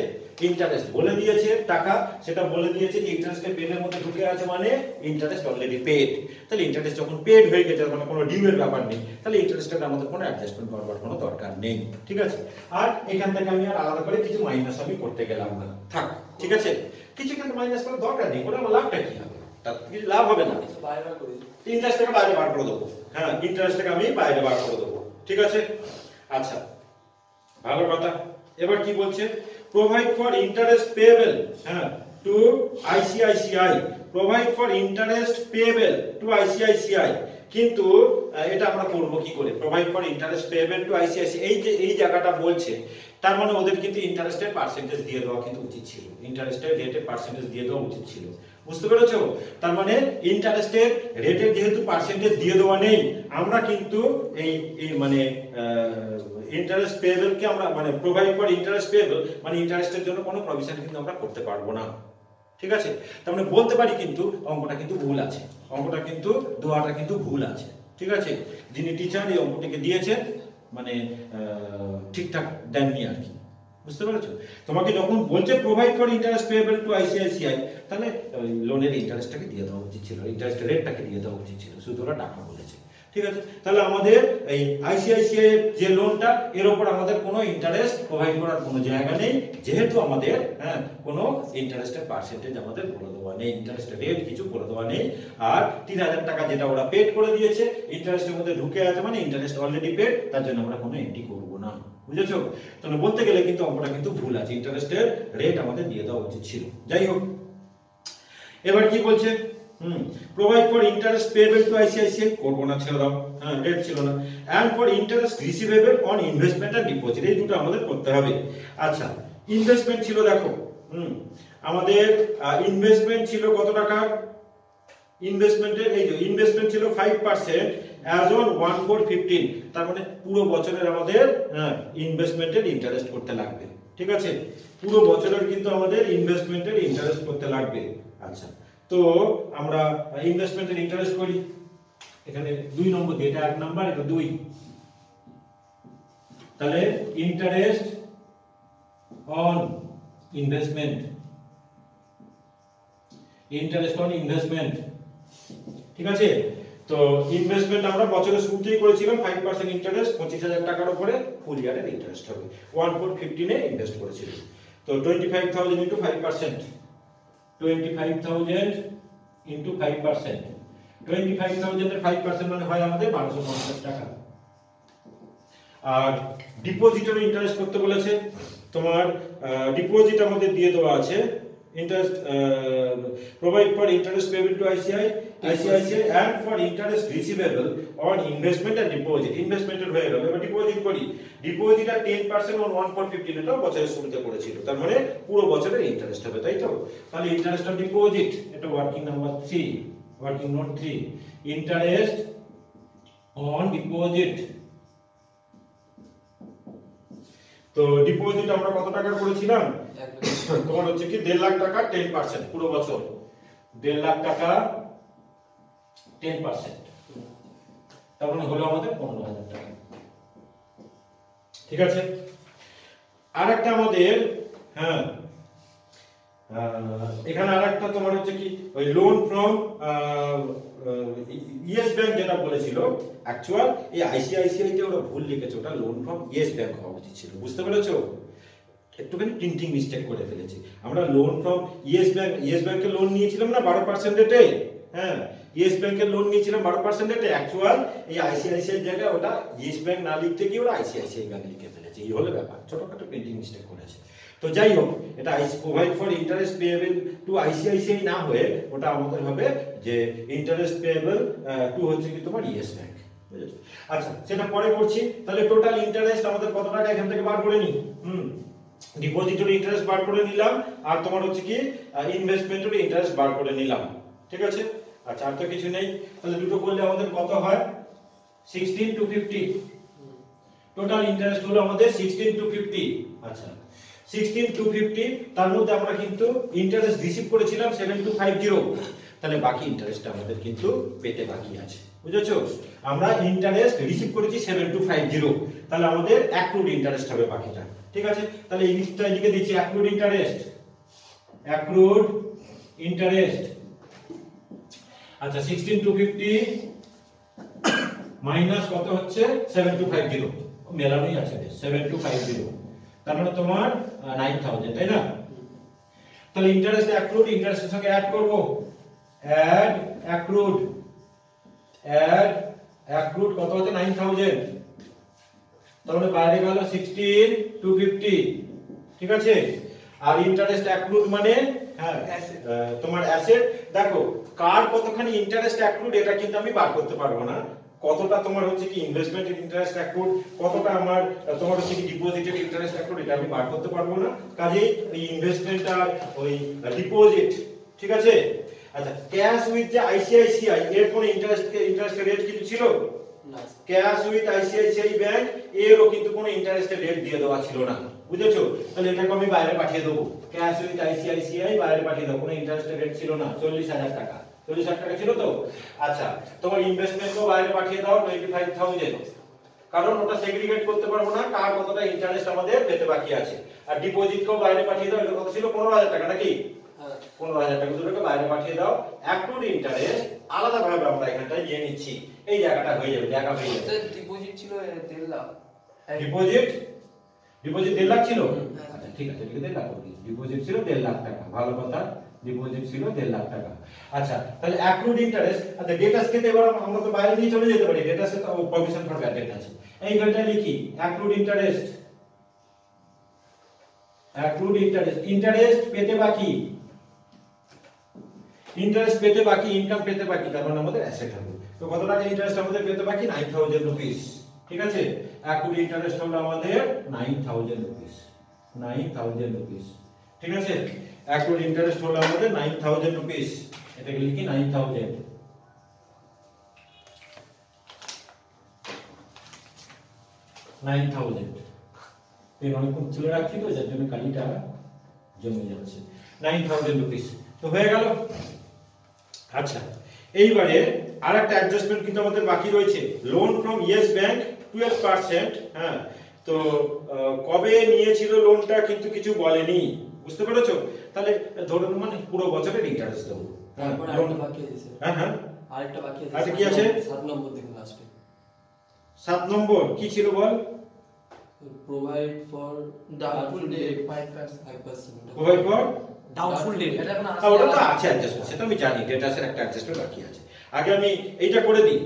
[SPEAKER 1] ইন্টারেস্ট বলে দিয়েছে টাকা, সেটা বলে দিয়েছে যে ইন্টারেস্টের পেডের মধ্যে ঢুকে আছে, মানে ইন্টারেস্ট অলরেডি পেড। তাহলে ইন্টারেস্ট যখন পেড হয়ে গেছে মানে কোনো ডিউয়ের ব্যাপার নেই, তাহলে ইন্টারেস্টের আমাদের কোনো অ্যাডজাস্টমেন্ট করবার কোনো দরকার নেই, ঠিক আছে? আর এখান থেকে আমি আর আলাদা করে কিছু মাইনাস আমি করতে গেলাম না, থাক, ঠিক আছে? কিছু এখানে মাইনাস করার দরকার নেই, ওটা আমার লাভটা কি হবে? তার কিছু লাভ হবে না। ইন্টারেস্টটাকে বাইরে বার করে দেবো, ইন্টারেস্টটাকে আমি বাইরে বার করে দেবো, ঠিক আছে? আচ্ছা, ভালো কথা। এবার কি বলছে? provide for interest payable to ICICI, provide for interest payable to ICICI। কিন্তু এটা আমরা করব কি করে? provide for interest payable to ICICI, এই যে এই জায়গাটা বলছে, তার মানে ওদের কিন্তু ইন্টারেস্টের পার্সেন্টেজ দিয়ে দেওয়া কিন্তু উচিত ছিল, ইন্টারেস্টের রেটের পার্সেন্টেজ দিয়ে দেওয়া উচিত ছিল, বুঝতে পেরেছো? তার মানে ইন্টারেস্টের রেটের যেহেতু পার্সেন্টেজ দিয়ে দেওয়া নেই, আমরা কিন্তু এই মানে ইন্টারেস্ট পেয়েবল কে আমরা মানে প্রোভাইড ফর ইন্টারেস্ট পেয়েবল মানে ইন্টারেস্টের জন্য কোনো প্রভিশন কিন্তু আমরা করতে পারবো না, ঠিক আছে? তার মানে বলতে পারি কিন্তু অঙ্কটা কিন্তু ভুল আছে, অঙ্কটা কিন্তু দোয়াটা কিন্তু ভুল আছে, ঠিক আছে? যিনি টিচার এই অঙ্কটিকে দিয়েছেন মানে ঠিকঠাক দেননি আর কি, বুঝতে পেরেছো? তোমাকে যখন বলছে provide for interest payable two ICICI, তাহলে লোনের ইন্টারেস্টটাকে দিয়ে দেওয়া উচিত ছিল, ইন্টারেস্ট রেটটাকে দিয়ে দেওয়া উচিত ছিল, শুধু ওরা টাকা বলেছে, ঠিক আছে? তাহলে আমাদের এই আইসিআইসিআই যে লোনটা এর উপর আমাদের কোনো ইন্টারেস্ট প্রোভাইড করার কোনো জায়গা নেই, যেহেতু আমাদের কোনো ইন্টারেস্টের পার্সেন্টেজ আমাদের বলে দেওয়া নেই, ইন্টারেস্টের রেট কিছু বলে দেওয়া নেই। আর 3,000 টাকা যেটা ওরা পেড করে দিয়েছে ইন্টারেস্টের মধ্যে ঢুকে আছে, মানে ইন্টারেস্ট অলরেডি পেড, তার জন্য আমরা কোনো এন্ট্রি করব না, বুঝেছো? তাহলে বলতে গেলে কিন্তু অঙ্কটা কিন্তু ভুল আছে, ইন্টারেস্টের রেট আমাদের দিয়ে দেওয়া উচিত ছিল। যাই হোক, এবার কি বলছে? provide for interest payable to ICICI, করব না, ছেড়ে দাও, রেট ছিল না। and for interest receivable on investment and deposit, এই দুটো আমাদের করতে হবে। আচ্ছা, ইনভেস্টমেন্ট ছিল, দেখো আমাদের ইনভেস্টমেন্ট ছিল কত টাকা? ইনভেস্টমেন্টের এই যে ইনভেস্টমেন্ট ছিল 5% as on 1/4/15, তার মানে পুরো বছরের আমাদের ইনভেস্টমেন্টের ইন্টারেস্ট করতে লাগবে, ঠিক আছে? পুরো বছরের কিন্তু আমাদের ইনভেস্টমেন্টের ইন্টারেস্ট করতে লাগবে। আচ্ছা, তো আমরা ইনভেস্টমেন্টের ইন্টারেস্ট করি, এখানে 2 নম্বর দিয়ে, এটা 1 নাম্বার, এটা 2। তাহলে interest on investment, interest on investment, ঠিক আছে। তো ইনভেস্টমেন্ট আমরা বছরের শুরুতেই করেছিলাম 5% ইন্টারেস্ট, 25,000 টাকার উপরে ফুল ইয়ারের ইন্টারেস্ট হবে। 1/4 এ ইনভেস্ট করেছিল। তো 25,000 ইনটু 5%, 25,000 ইনটু 5%, 25,000 এর 5% মানে হয় আমাদের 1250 টাকা। আর ডিপোজিটেরও ইন্টারেস্ট করতে বলেছে। তোমার ডিপোজিট আমাদের দিয়ে দেওয়া আছে, interest provide for interest payable to ICICI and for interest receivable on investment and deposit, investment এর হয়ে গেল। এবার ডিপোজিট করি, ডিপোজিট আর 10% on 1/4 এটা বছরের শুরুতে করেছিল, তার মানে পুরো বছরের ইন্টারেস্ট হবে, তাই তো। তাহলে ইন্টারেস্ট অন ডিপোজিট, এটা working number 3, working note 3, interest on deposit. তো ডিপোজিট আমরা কত টাকা করেছিলাম, তোমার হচ্ছে কি 1.5 লাখ টাকা 10% পুরো বছর, 1.5 লাখ টাকা 10%, তার মানে হলো আমাদের 15,000 টাকা, ঠিক আছে। আরেকটা আমাদের, হ্যাঁ এখানে আরেকটা তোমার হচ্ছে কি ওই লোন ফ্রম ইয়েস ব্যাংক যেটা বলেছিল, অ্যাকচুয়াল এই আইসিআইসিআই তে ওরা ভুল লিখেছে, ওটা লোন ফ্রম ইয়েস ব্যাংক হওয়া উচিত ছিল, বুঝতে পেরেছো। একটুখানি প্রিন্টিং মিস্টেক করে ফেলেছি আমরা। Loan from Yes bank, yes ব্যাংকের লোন নিয়েছিলাম না 12% রেটে, হ্যাঁ ইয়েস ব্যাংকের লোন নিয়েছিলাম 12% রেটে, অ্যাকচুয়াল এই আইসিআইসিআই জায়গায় ওটা ইয়েস ব্যাংক না লিখতে গিয়ে ওরা আইসিআইসিআই ব্যাংক লিখে ফেলেছে, এই হলো ব্যাপার, ছোটখাটো প্রিন্টিং মিস্টেক করেছে। তো যাই হোক, এটা provide for interest payable two ICICI না হয়ে ওটা আমাদের হবে যে ইন্টারেস্ট পেয়েবল টু হচ্ছে কি তোমার ইয়েস ব্যাংক, বুঝেছো। আচ্ছা সেটা পরে করছি। তাহলে টোটাল ইন্টারেস্ট আমাদের কত টাকা এখান থেকে বার করে নিই, ডিপোজিটের ইন্টারেস্ট বার করে নিলাম, আর তোমার হচ্ছে কি ইনভেস্টমেন্টের ইন্টারেস্ট বার করে নিলাম, ঠিক আছে। আচ্ছা আর তো কিছু নেই, তাহলে দুটো করলে আমাদের কত হয় 16,250, টোটাল ইন্টারেস্ট হলো আমাদের 16,250। আচ্ছা 16,250, তার মধ্যে আমরা কিন্তু ইন্টারেস্ট রিসিভ করেছিলাম 7,250, তাহলে বাকি ইন্টারেস্ট আমাদের কিন্তু পেতে বাকি আছে, বুঝেছো। আমরা ইন্টারেস্ট রিসিভ করেছি 7,250, তাহলে আমাদের অ্যাক্রুড ইন্টারেস্ট হবে বাকিটা, ঠিক আছে। তাহলে এই লিস্টটা লিখে দিচ্ছি, অ্যাক্রুড ইন্টারেস্ট, অ্যাক্রুড ইন্টারেস্ট। আচ্ছা 16,250 মাইনাস কত হচ্ছে 7,250, মেলানোই আছে 7,250, তার মানে তোমার 9,000, তাই না। তাহলে ইন্টারেস্ট অ্যাক্রুড, ইন্টারেস্টের সঙ্গে অ্যাড করব, অ্যাড অ্যাক্রুড, অ্যাড অ্যাক্রুড কত হচ্ছে 9,000, তাহলে বাইরে গেল 16,250, ঠিক আছে। আর ইন্টারেস্ট অ্যাক্রুড মানে হ্যাঁ তোমার অ্যাসেট। দেখো কার কতখানি ইন্টারেস্ট অ্যাক্রুড এটা কিন্তু আমি বার করতে পারবো না, কতটা তোমার হচ্ছে কি ইনভেস্টমেন্টের ইন্টারেস্ট অ্যাক্রুড, কতটা আমার তোমার হচ্ছে কি ডিপোজিটের ইন্টারেস্ট অ্যাক্রুড, এটা আমি বার করতে পারবো না। কাজেই ওই ইনভেস্টমেন্ট আর ওই ডিপোজিট, ঠিক আছে। আচ্ছা ক্যাশ উইথ যে আইসিআইসিআই এর কোন ইন্টারেস্টের রেট কিছু ছিল
[SPEAKER 2] না,
[SPEAKER 1] ক্যাশ উইথ আইসিআইসিআই ব্যাংক এরও কিন্তু কোনো ইন্টারেস্টের রেট দিয়ে দেওয়া ছিল না, বুঝেছো। তাহলে এটাকে আমি বাইরে পাঠিয়ে দেবো, ক্যাশ উইথ আইসিআইসিআই বাইরে পাঠিয়ে দেবো, কোনো ইন্টারেস্টের রেট ছিল না, 40,000 টাকা, 40,000 টাকা ছিল তো। আচ্ছা তোমার ইনভেস্টমেন্টও বাইরে পাঠিয়ে দাও 25,000, কারণ ওটা সেগ্রিগেট করতে পারবো না কার কতটা ইন্টারেস্ট আমাদের পেতে বাকি আছে। আর ডিপোজিটকেও বাইরে পাঠিয়ে দাও, এটা কত ছিল 15,000 টাকা নাকি, 15,000 টাকা দুটোকে বাইরে পাঠিয়ে দাও। অ্যাক্রুড ইন্টারেস্ট আলাদা ভাবে আমরা এখানটায় নিয়ে নিচ্ছি, এই জায়গাটা হয়ে যাবে, জায়গা হয়ে যাবে।
[SPEAKER 2] স্যার ডিপোজিট ছিল 1.5 লাখ,
[SPEAKER 1] ডিপোজিট 1.5 লাখ ছিল, আচ্ছা ঠিক আছে লিখে 1.5 লাখ করে দিচ্ছি, ডিপোজিট ছিল 1.5 লাখ টাকা, ভালো কথা, ডিপোজিট ছিল 1.5 লাখ টাকা। আচ্ছা তাহলে অ্যাক্রুড ইন্টারেস্ট, আচ্ছা ডেটাস কে এবার আমরা তো বাইরে নিয়ে চলে যেতে পারি, ডেটাসে তো প্রভিশন ফর ব্যাড ডেট আছে, এইখানটা লিখি accrued interest, accrued interest, interest পেতে বাকি, ইন্টারেস্ট পেতে বাকি, ইনকাম পেতে বাকি, তার মানে আমাদের অ্যাসেট হবে। তো কত টাকা ইন্টারেস্ট আমাদের পেতে বাকি 9,000 রুপিস, ঠিক আছে। অ্যাক্রুড ইন্টারেস্ট হলো আমাদের 9,000 রুপিস, 9,000 রুপিস, ঠিক আছে। অ্যাক্রুড ইন্টারেস্ট হলো আমাদের 9,000 রুপিস, এটাকে লিখি 9,000, 9,000 এই অনেকক্ষণ তুলে রাখছি তো যার জন্য কালিটা জমে যাচ্ছে, 9,000 রুপিস তো হয়ে গেল। আচ্ছা এইবারে আরেকটা অ্যাডজাস্টমেন্ট কিন্তু আমাদের বাকি রয়েছে, লোন ফ্রম ইয়েস ব্যাংক 12%। হ্যাঁ, তো কবে নিয়েছিল লোনটা কিন্তু কিছু বলেনি, বুঝতে পেরেছো? তাহলে ধরুন মানে পুরো বছরের ইন্টারেস্ট দেবো।
[SPEAKER 2] তারপর আরেকটা বাকি আছে স্যার।
[SPEAKER 1] হ্যাঁ হ্যাঁ,
[SPEAKER 2] আরেকটা বাকি আছে।
[SPEAKER 1] আচ্ছা, কি আছে?
[SPEAKER 2] 7 নম্বর দেখুন লাস্টে।
[SPEAKER 1] 7 নম্বর কি ছিল বল?
[SPEAKER 2] Provide for
[SPEAKER 3] doubtful debt 5%।
[SPEAKER 1] Provide for
[SPEAKER 3] doubtful debt এটা কোনো আছে?
[SPEAKER 1] ওটা তো আছে অ্যাডজাস্টমেন্ট, সেটা আমি জানি, ডেটাসের একটা অ্যাডজাস্টমেন্ট বাকি আছে। আগে আমি এইটা করে দিই,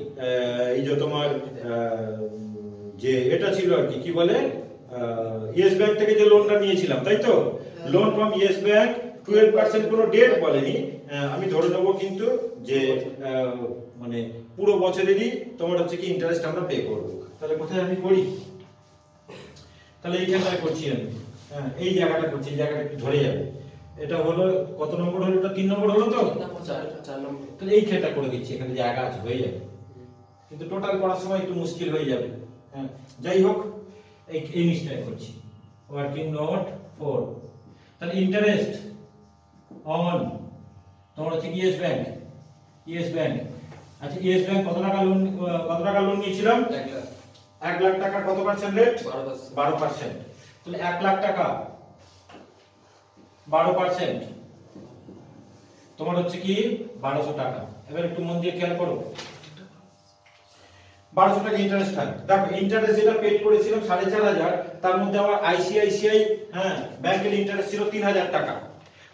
[SPEAKER 1] এই যে তোমার যে এটা ছিল আর কি, কি বলে, ইয়েস ব্যাংক থেকে যে লোনটা নিয়েছিলাম, তাই তো? লোন ফ্রম ইয়েস ব্যাংক 12% কোনো ডেট বলেনি, আমি ধরে নেবো কিন্তু যে মানে পুরো বছরেরই তোমার হচ্ছে কি ইন্টারেস্ট আমরা পে করব। তাহলে কোথায় আমি করি? তাহলে এইখানটায় করছি আমি, হ্যাঁ এই জায়গাটা করছি, এই জায়গাটা একটু ধরে যাবে। এটা হলো কত নম্বর হলো? এটা 3 নম্বর হলো তো?
[SPEAKER 2] 4 নম্বর।
[SPEAKER 1] তাহলে এই ক্ষেত্রটা করে দিচ্ছি, এখানে জায়গা আছে, হয়ে যাবে। কিন্তু টোটাল করার সময় একটু মুশকিল হয়ে যাবে। হ্যাঁ, যাই হোক এই জিনিসটাই করছি, ওয়ার্কিং নোট 4। তাহলে ইন্টারেস্ট অন তোমার হচ্ছে ইয়েস ব্যাংক, ইয়েস ব্যাংক। আচ্ছা, ইয়েস ব্যাংক কত টাকা লোন নিয়েছিলাম? 1 লাখ টাকার কত পার্সেন্ট রেট? 12%। তাহলে 1 লাখ টাকা 12%, তোমার হচ্ছে কি 1200 টাকা। এবার একটু মন দিয়ে খেয়াল করো, 1200 টাকা ইন্টারেস্ট হয়। দেখো ইন্টারেস্ট যেটা পেড করেছিলাম 4500, তার মধ্যে আমার আইসিআইসিআই হ্যাঁ ব্যাংকের ইন্টারেস্ট ছিল 3000 টাকা।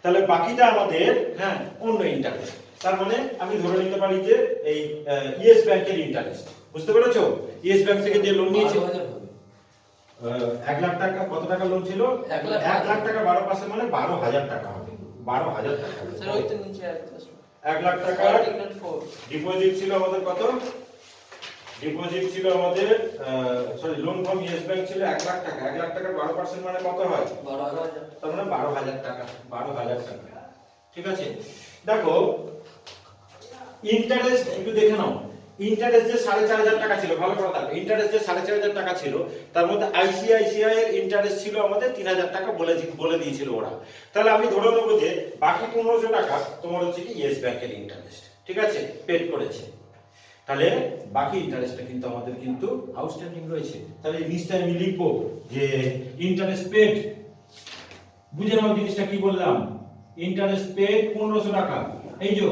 [SPEAKER 1] তাহলে বাকিটা আমাদের হ্যাঁ অন্য ইন্টারেস্ট। তার মানে আমি ধরে নিতে পারি যে এই ইয়েস ব্যাংকের ইন্টারেস্ট, বুঝতে পেরেছো? ইয়েস ব্যাংক থেকে যে লোন নিয়েছি 1 লাখ টাকা, কত টাকা লোন ছিল?
[SPEAKER 2] 1 লাখ।
[SPEAKER 1] 1 লাখ টাকা 12% মানে 12000 টাকা হবে, 12000 টাকা।
[SPEAKER 3] স্যার ওই তো নিচে আছে
[SPEAKER 1] 1 লাখ টাকা
[SPEAKER 3] ওয়ার্কিং নোট 4।
[SPEAKER 1] ডিপোজিট ছিল আমাদের কত? ডিপোজিট ছিল আমাদের sorry loan from Yes bank ছিল 1 লাখ টাকা। 1 লাখ টাকার 12% মানে কত হয়?
[SPEAKER 2] 12000।
[SPEAKER 1] তার মানে 12000 টাকা, 12000 টাকা। ঠিক আছে, দেখো ইন্টারেস্ট একটু দেখে নাও। ইন্টারেস্ট যে 4500 টাকা ছিল, ভালো করে দেখো, ইন্টারেস্ট যে 4500 টাকা ছিল, তার মধ্যে আইসিআইসিআই এর ইন্টারেস্ট ছিল আমাদের 3000 টাকা বলে দিয়েছিল ওরা। তাহলে আমি ধরে নেবো যে বাকি 1500 টাকা তোমার হচ্ছে কি ইয়েস ব্যাংকের ইন্টারেস্ট, ঠিক আছে, পেড করেছে। তাহলে বাকি ইন্টারেস্টটা কিন্তু আমাদের কিন্তু আউটস্ট্যান্ডিং রয়েছে। তাহলে এই নিচটা আমি লিখবো যে ইন্টারেস্ট পেড, বুঝে নাও জিনিসটা কি বললাম, ইন্টারেস্ট পেড 1500 টাকা। এই যে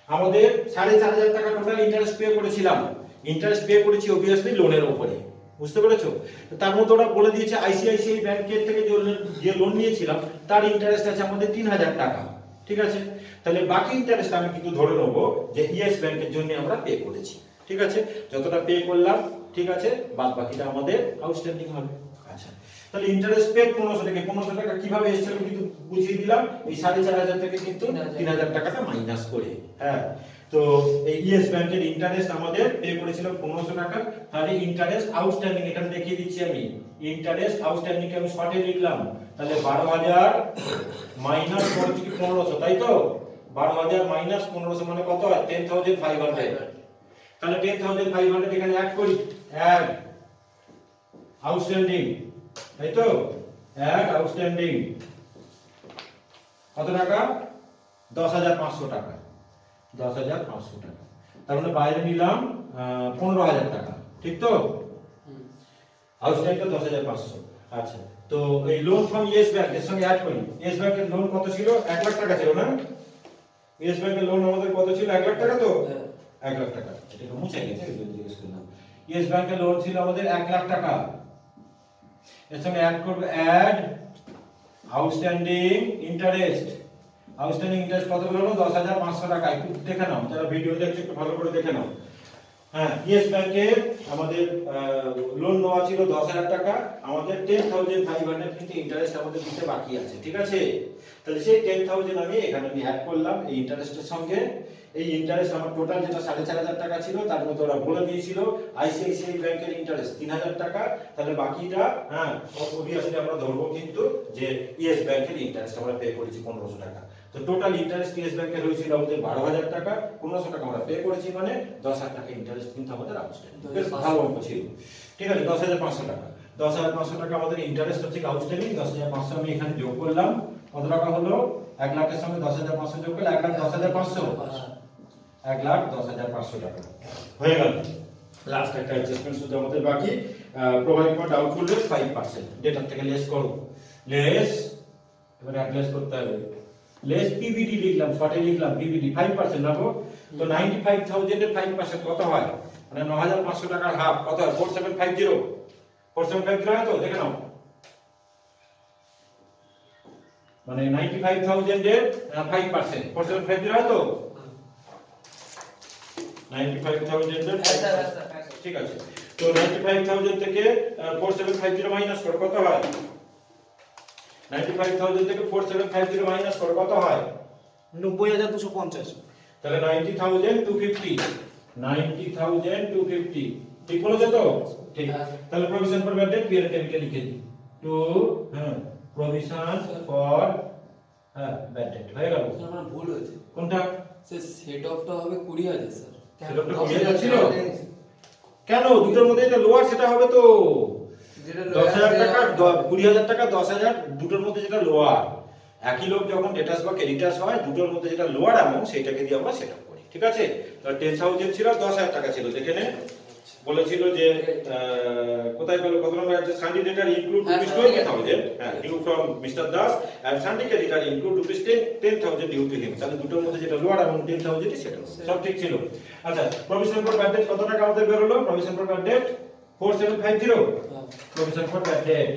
[SPEAKER 1] আমাদের 4500 টাকা টোটাল ইন্টারেস্ট পে করেছিলাম, ইন্টারেস্ট পে করেছি অবভিয়াসলি লোনের উপরে, বুঝতে পেরেছো? তার মধ্যে ওরা বলে দিয়েছে আইসিআইসিআই ব্যাংকের থেকে যে লোন নিয়েছিলাম তার ইন্টারেস্ট আছে আমাদের 3000 টাকা, ঠিক আছে? তাহলে বাকি ইন্টারেস্ট আমি কিন্তু ধরে নেব যে ইয়েস ব্যাংকের জন্য আমরা পে করেছি, ঠিক আছে? যতটা পে করলাম, ঠিক আছে, বাদ বাকিটা আমাদের আউটস্ট্যান্ডিং হবে। আচ্ছা, তাহলে ইন্টারেস্ট পেড 1500 টাকা, 1500 টাকা কিভাবে এসেছিল কিন্তু বুঝিয়ে দিলাম, এই 4500 থেকে কিন্তু 3000 টাকাটা মাইনাস করে। হ্যাঁ, তো এই ইয়েস ব্যাংকের ইন্টারেস্ট আমাদের পে করেছিল 1500 টাকা। তাহলে ইন্টারেস্ট আউটস্ট্যান্ডিং এখানে দেখিয়ে দিচ্ছি আমি, ইন্টারেস্ট আউটস্ট্যান্ডিং কে আমি শর্টে লিখলাম। তাহলে 12000 মাইনাস 1500, তাই তো? 12000 মাইনাস 1500 মানে কত হয়? 10500। তাহলে 10500 এখানে অ্যাড করি, অ্যাড আউটস্ট্যান্ডিং, তাই তো? অ্যাড আউটস্ট্যান্ডিং কত টাকা? 10500 টাকা, 10500 টাকা। তার মানে বাইরে নিলাম 15000 টাকা, ঠিক তো? আউটস্ট্যান্ডিং 10500। আচ্ছা, তো এই লোন ফ্রম ইয়েস ব্যাংক এর সঙ্গে অ্যাড করি। ইয়েস ব্যাংকের লোন কত ছিল? 1 লাখ টাকা ছিল না? ইয়েস ব্যাংকের লোন আমাদের কত ছিল? 1 লাখ টাকা তো? 1 লাখ টাকা। এটা মুছে গেছে, জিজ্ঞেস করলাম। ইয়েস ব্যাংকের লোন ছিল আমাদের 1 লাখ টাকা। এর সঙ্গে অ্যাড করব, add outstanding interest. Outstanding interest কত হলো? 10500 টাকা। একটু দেখে নাও, যারা ভিডিও দেখছো একটু ভালো করে দেখে নাও। হ্যাঁ, ইয়েস ব্যাংকে আমাদের লোন নেওয়া ছিল 10000 টাকা, আমাদের 10500 কিন্তু ইন্টারেস্ট আমাদের দিতে বাকি আছে, ঠিক আছে? তাহলে সেই 10000 আমি এখানে অ্যাড করলাম এই ইন্টারেস্টের সঙ্গে। এই ইন্টারেস্ট আমার টোটাল যেটা 4500 টাকা ছিল, তার মধ্যে ওরা বলে দিয়েছিল আইসিআইসিআই ব্যাংকের ইন্টারেস্ট 3000 টাকা। তাহলে বাকিটা হ্যাঁ অবভিয়াসলি আমরা ধরবো কিন্তু যে ইয়েস ব্যাংকের ইন্টারেস্ট আমরা পে করেছি 1500 টাকা। তো টোটাল ইন্টারেস্ট ইয়েস ব্যাংকের হয়েছিল আমাদের 12000 টাকা, 1500 টাকা আমরা পে করেছি, মানে 10000 টাকা ইন্টারেস্ট কিন্তু আমাদের আউটস্ট্যান্ডিং। বেশ ভালো অঙ্ক ছিল, ঠিক আছে? 10500 টাকা, 10500 টাকা আমাদের ইন্টারেস্ট হচ্ছে আউটস্ট্যান্ডিং। 10500 আমি এখানে যোগ করলাম, কত টাকা হলো? 1 লাখের সঙ্গে 10500 যোগ করলে 1,10,500। 1,10,500 টাকা হয়ে গেল। লাস্ট একটা অ্যাডজাস্টমেন্ট শুধু আমাদের বাকি, প্রোভাইড ফর ডাউটফুল রেট 5%, ডেটার থেকে লেস করো, লেস, এবারে অ্যাডলেস করতে হবে, লেস পিবিডি লিখলাম, শর্টে লিখলাম পিবিডি 5% না গো, তো 95,000 এর 5% কত হয়, মানে 9,500 টাকার হাফ কত হয়, 4750, 4750 হয় তো, দেখে নাও, মানে 95,000 এর 5%, 4750 হয় তো, 95,000 এর 5%, ঠিক আছে। তো 95,000 থেকে 4750 মাইনাস করো, কত হয়, 95,000 থেকে 4750 মাইনাস করো, কত হয়,
[SPEAKER 4] 90,250।
[SPEAKER 1] তাহলে 90,250, 90,250, ঠিক বলেছো তো, ঠিক। তাহলে provision for bad debt P এর টেবিলে লিখে দিই, to provision for bad debt হয়ে গেল।
[SPEAKER 2] স্যার আমার ভুল হয়েছে,
[SPEAKER 1] কোনটা,
[SPEAKER 2] স্যার সেট অফটা হবে 20,000 স্যার।
[SPEAKER 1] সেটা তো কমিয়ে যাচ্ছিল কেন, দুটোর মধ্যে যেটা লোয়ার সেটা হবে তো, 10,000 টাকা 20,000 টাকা 10,000, দুটোর মধ্যে যেটা লোয়ার, একই লোক যখন ডেটাস বা ক্রেডিটাস হয়, দুটোর মধ্যে যেটা লোয়ার অ্যামাউন্ট সেটাকে দিয়ে আমরা সেটআপ করি, ঠিক আছে। তো 10,000 ছিল, 10,000 টাকা ছিল, যেখানে বলেছিল যে কোথায় পেল, কত নম্বর আছে, sundry debtor include rupees 20,000 due from mister Das and sundry creditor include rupees 10,000 due to him, তাহলে দুটোর মধ্যে যেটা লোয়ার অ্যামাউন্ট 10,000 সেটা সব ঠিক ছিল। আচ্ছা, প্রভিশন ফর ব্যাড ডেট কত টাকা আমাদের বের হলো, provision for bad date 4750, provision for bad date,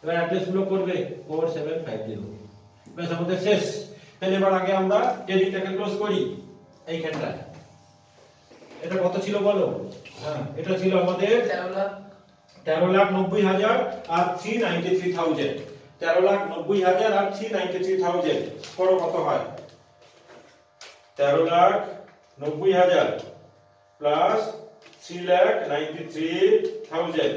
[SPEAKER 1] এবার অ্যাড্রেস গুলো করবে 4750, বেশ আমাদের শেষ। তাহলে এবার আগে আমরা টেলিটাকে ক্লোজ করি, এইখানটা এটা কত ছিল বলো, হ্যাঁ এটা ছিল আমাদের 13,90,000 আর 393,000, 13,90,000 আর 393,000 করো, কত হয়, 13,90,000 প্লাস 3,93,000,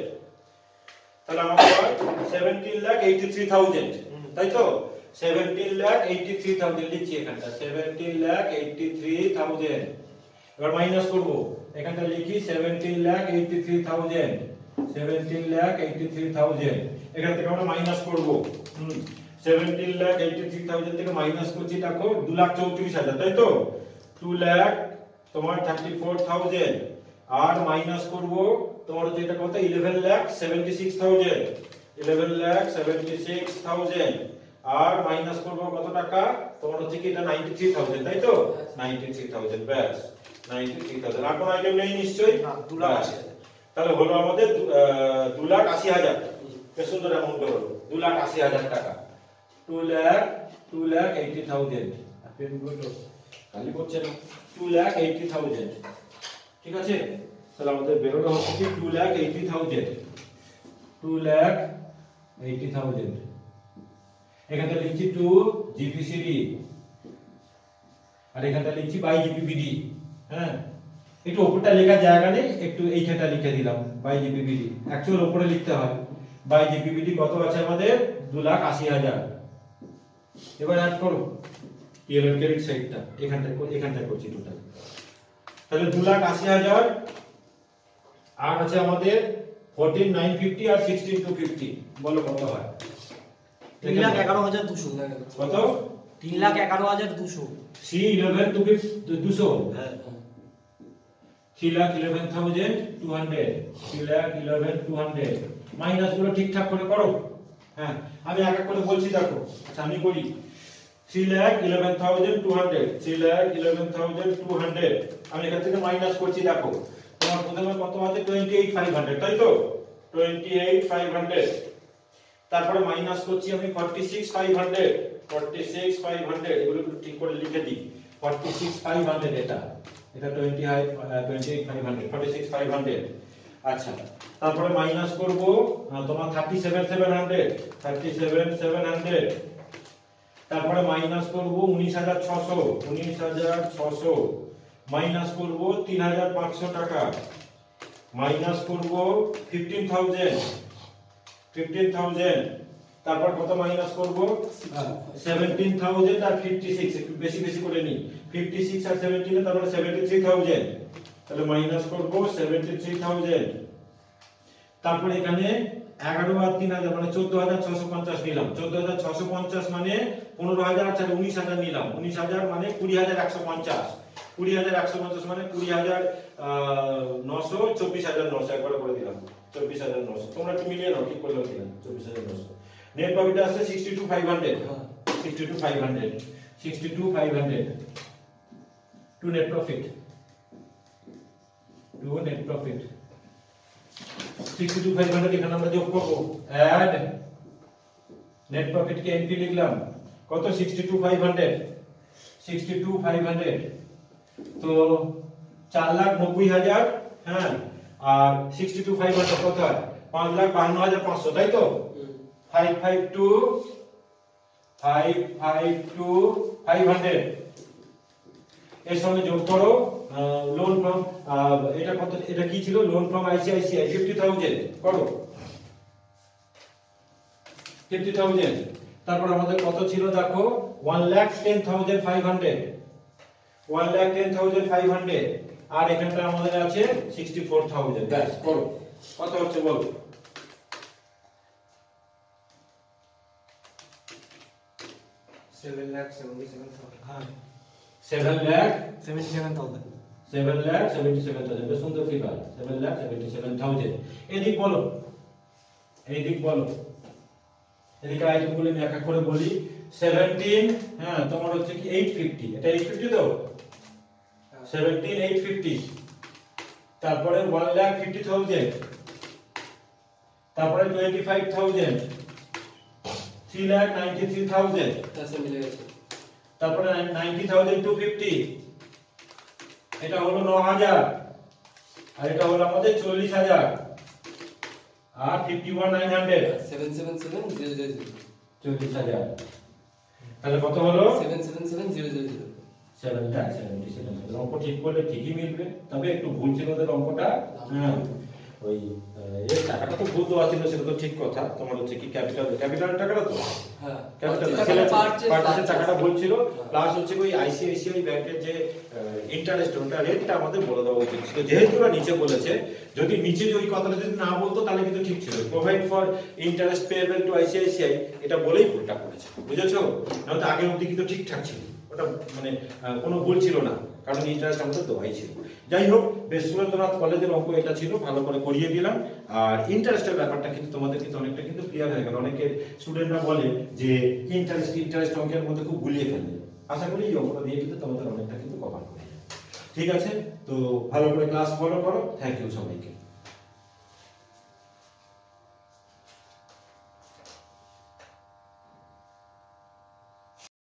[SPEAKER 1] তাহলে আমাদের হয় 17,83,000, তাই তো, 17,83,000 লিখছি এখানটা, 17,83,000, এবার মাইনাস করব, এখানটা লিখি 17,83,000, 17,83,000, এখান থেকে আমরা মাইনাস করব, 17,83,000 থেকে মাইনাস করছি, দেখো 2,34,000, তাই তো, 2 লাখ তোমার 34,000, আর মাইনাস করব তোমার হচ্ছে এটা কত, 11,76,000, 11,76,000, আর মাইনাস করব কত টাকা, তোমার হচ্ছে কি এটা 93,000, তাই তো, 93,000, ব্যাস 93,000, আর কোনো আইটেম নেই নিশ্চয়ই,
[SPEAKER 4] না 2,80,000,
[SPEAKER 1] তাহলে হলো আমাদের 2,80,000, বেশ সুন্দর অ্যামাউন্ট হলো 2,80,000 টাকা, 2,80,000, আপনি বলো খালি করছে না, 2,80,000, ঠিক আছে। তাহলে আমাদের বেরোলো হচ্ছে কি 2,80,000, 2,80,000, এখানটা লিখছি টু জিপিসিডি, আর এখানটা লিখছি বাই জিপিপিডি, হ্যাঁ একটু উপরটা লেখার জায়গা নেই, একটু এইখানটা লিখে দিলাম বাই জিপিপিডি, অ্যাকচুয়াল উপরে লিখতে হয়, বাই জিপিপিডি কত আছে আমাদের 2,80,000, এবার অ্যাড করো পিএল এর ক্রেডিট সাইডটা, এখানটা করছি টোটাল, তাহলে 2,80,000 আর আছে আমাদের 14,950 আর 16,250, বলো কত হয়,
[SPEAKER 4] 3,11,200,
[SPEAKER 1] কত,
[SPEAKER 4] 3,11,200,
[SPEAKER 1] 3,11,200, 3,11,200, 3,11,200, মাইনাস গুলো ঠিকঠাক করে করো, হ্যাঁ আমি এক এক করে বলছি, দেখো, আচ্ছা আমি করি, 3,11,200, 3,11,200, আমি এখান থেকে মাইনাস করছি, দেখো তোমার প্রথমে কত আছে 28,500, তাই তো, 28,500, তারপরে মাইনাস করছি আমি 46,500, 46,500, এগুলো একটু ঠিক করে লিখে দিই, 46,500, এটা 28,500, 46,500, আচ্ছা তারপরে মাইনাস করব তোমার 37,700, 37,700, তারপরে মাইনাস করব 19,600, 19,600, মাইনাস করব 3,500 টাকা, মাইনাস করব 15,000, 15,000, তারপর কত মাইনাস করব 17,000 আর 56, একটু বেশি বেশি করে নি, 56 আর 17 তারপরে 73,000, তাহলে মাইনাস করব 73,000, তারপরে এখানে 11 আর 3000 মানে 14650 নিলাম। 14650 মানে 15000 আর 19000 নিলাম। 19000 মানে 20150। 20150 মানে 20900 24900 একবার করে দিলাম। 24900 তোমরা একটু মিলিয়ে নাও ঠিক করে দিলাম 24900। নেট প্রফিট আসছে 62500। 62500 62500 টু নেট প্রফিট 62500 এখানে আমরা যোগ করব অ্যাড নেট প্রফিট কে এনপি লিখলাম কত 62500 তো 4,90,000 হ্যাঁ আর 62500 কত হয় 5,52,500 তাই তো 500 এর সঙ্গে যোগ করো লোন ফ্রম এটা কত এটা কি ছিল লোন ফ্রম আইসিআইসিআই 50000 করো 50000 তারপর আমাদের কত ছিল দেখো 1,10,500 1,10,500 আর এখানটা আমাদের আছে 64,000 ব্যাস করো কত হচ্ছে বলো
[SPEAKER 4] হ্যাঁ
[SPEAKER 1] 7,77,000 7,77,000 বেশ সুন্দর ফিগার 7,77,000 এদিক বলো এদিকে আইটেমগুলো আমি এক এক করে বলি 17 হ্যাঁ তোমার হচ্ছে কি 850 এটা 850 তো 17,850 তারপরে 1,50,000 তারপরে 25,000 3,93,000
[SPEAKER 2] আচ্ছা মিলে গেছে
[SPEAKER 1] তারপরে 90,250 এটা হলো 9,000 আর এটা হলো আমাদের 40,000 আর 51,900
[SPEAKER 2] 777000
[SPEAKER 1] 40,000 তাহলে কত হলো
[SPEAKER 2] 777000
[SPEAKER 1] 7,77,000 অঙ্ক ঠিক করলে ঠিকই মিলবে তবে একটু ভুল ছিল ওদের অঙ্কটা হ্যাঁ ওই এর টাকাটা তো ভুল দেওয়া ছিল সেটা তো ঠিক কথা তোমার হচ্ছে কি ক্যাপিটাল টাকাটা তো
[SPEAKER 2] হ্যাঁ
[SPEAKER 1] পারচেজের টাকাটা ভুল ছিল প্লাস হচ্ছে ওই আইসিআইসিআই ব্যাংকের যে ইন্টারেস্ট ওটা রেটটা আমাদের বলে দেওয়া উচিত ছিল যেহেতু ওরা নিচে বলেছে যদি নিচে ওই কথাটা যদি না বলতো তাহলে কিন্তু ঠিক ছিল provide for interest payable two ICICI এটা বলেই ভুলটা করেছে বুঝেছো নয়তো আগে অবধি কিন্তু ঠিকঠাক ছিল ওটা মানে কোনো ভুল ছিল না কারণ ইন্টারেস্ট আমাদের দেওয়াই ছিল যাই হোক বেশ সুরেন্দ্রনাথ কলেজের অঙ্ক এটা ছিল ভালো করে করিয়ে দিলাম আর ইন্টারেস্টের ব্যাপারটা কিন্তু তোমাদের কিন্তু অনেকটা কিন্তু ক্লিয়ার হয়ে গেল অনেকে স্টুডেন্টরা বলে যে ইন্টারেস্ট অঙ্কের মধ্যে খুব গুলিয়ে ফেলে আশা করি এই অঙ্কটা দিয়ে কিন্তু তোমাদের অনেকটা কিন্তু কভার করে ঠিক আছে তো ভালো করে ক্লাস ফলো করো থ্যাংক ইউ সবাইকে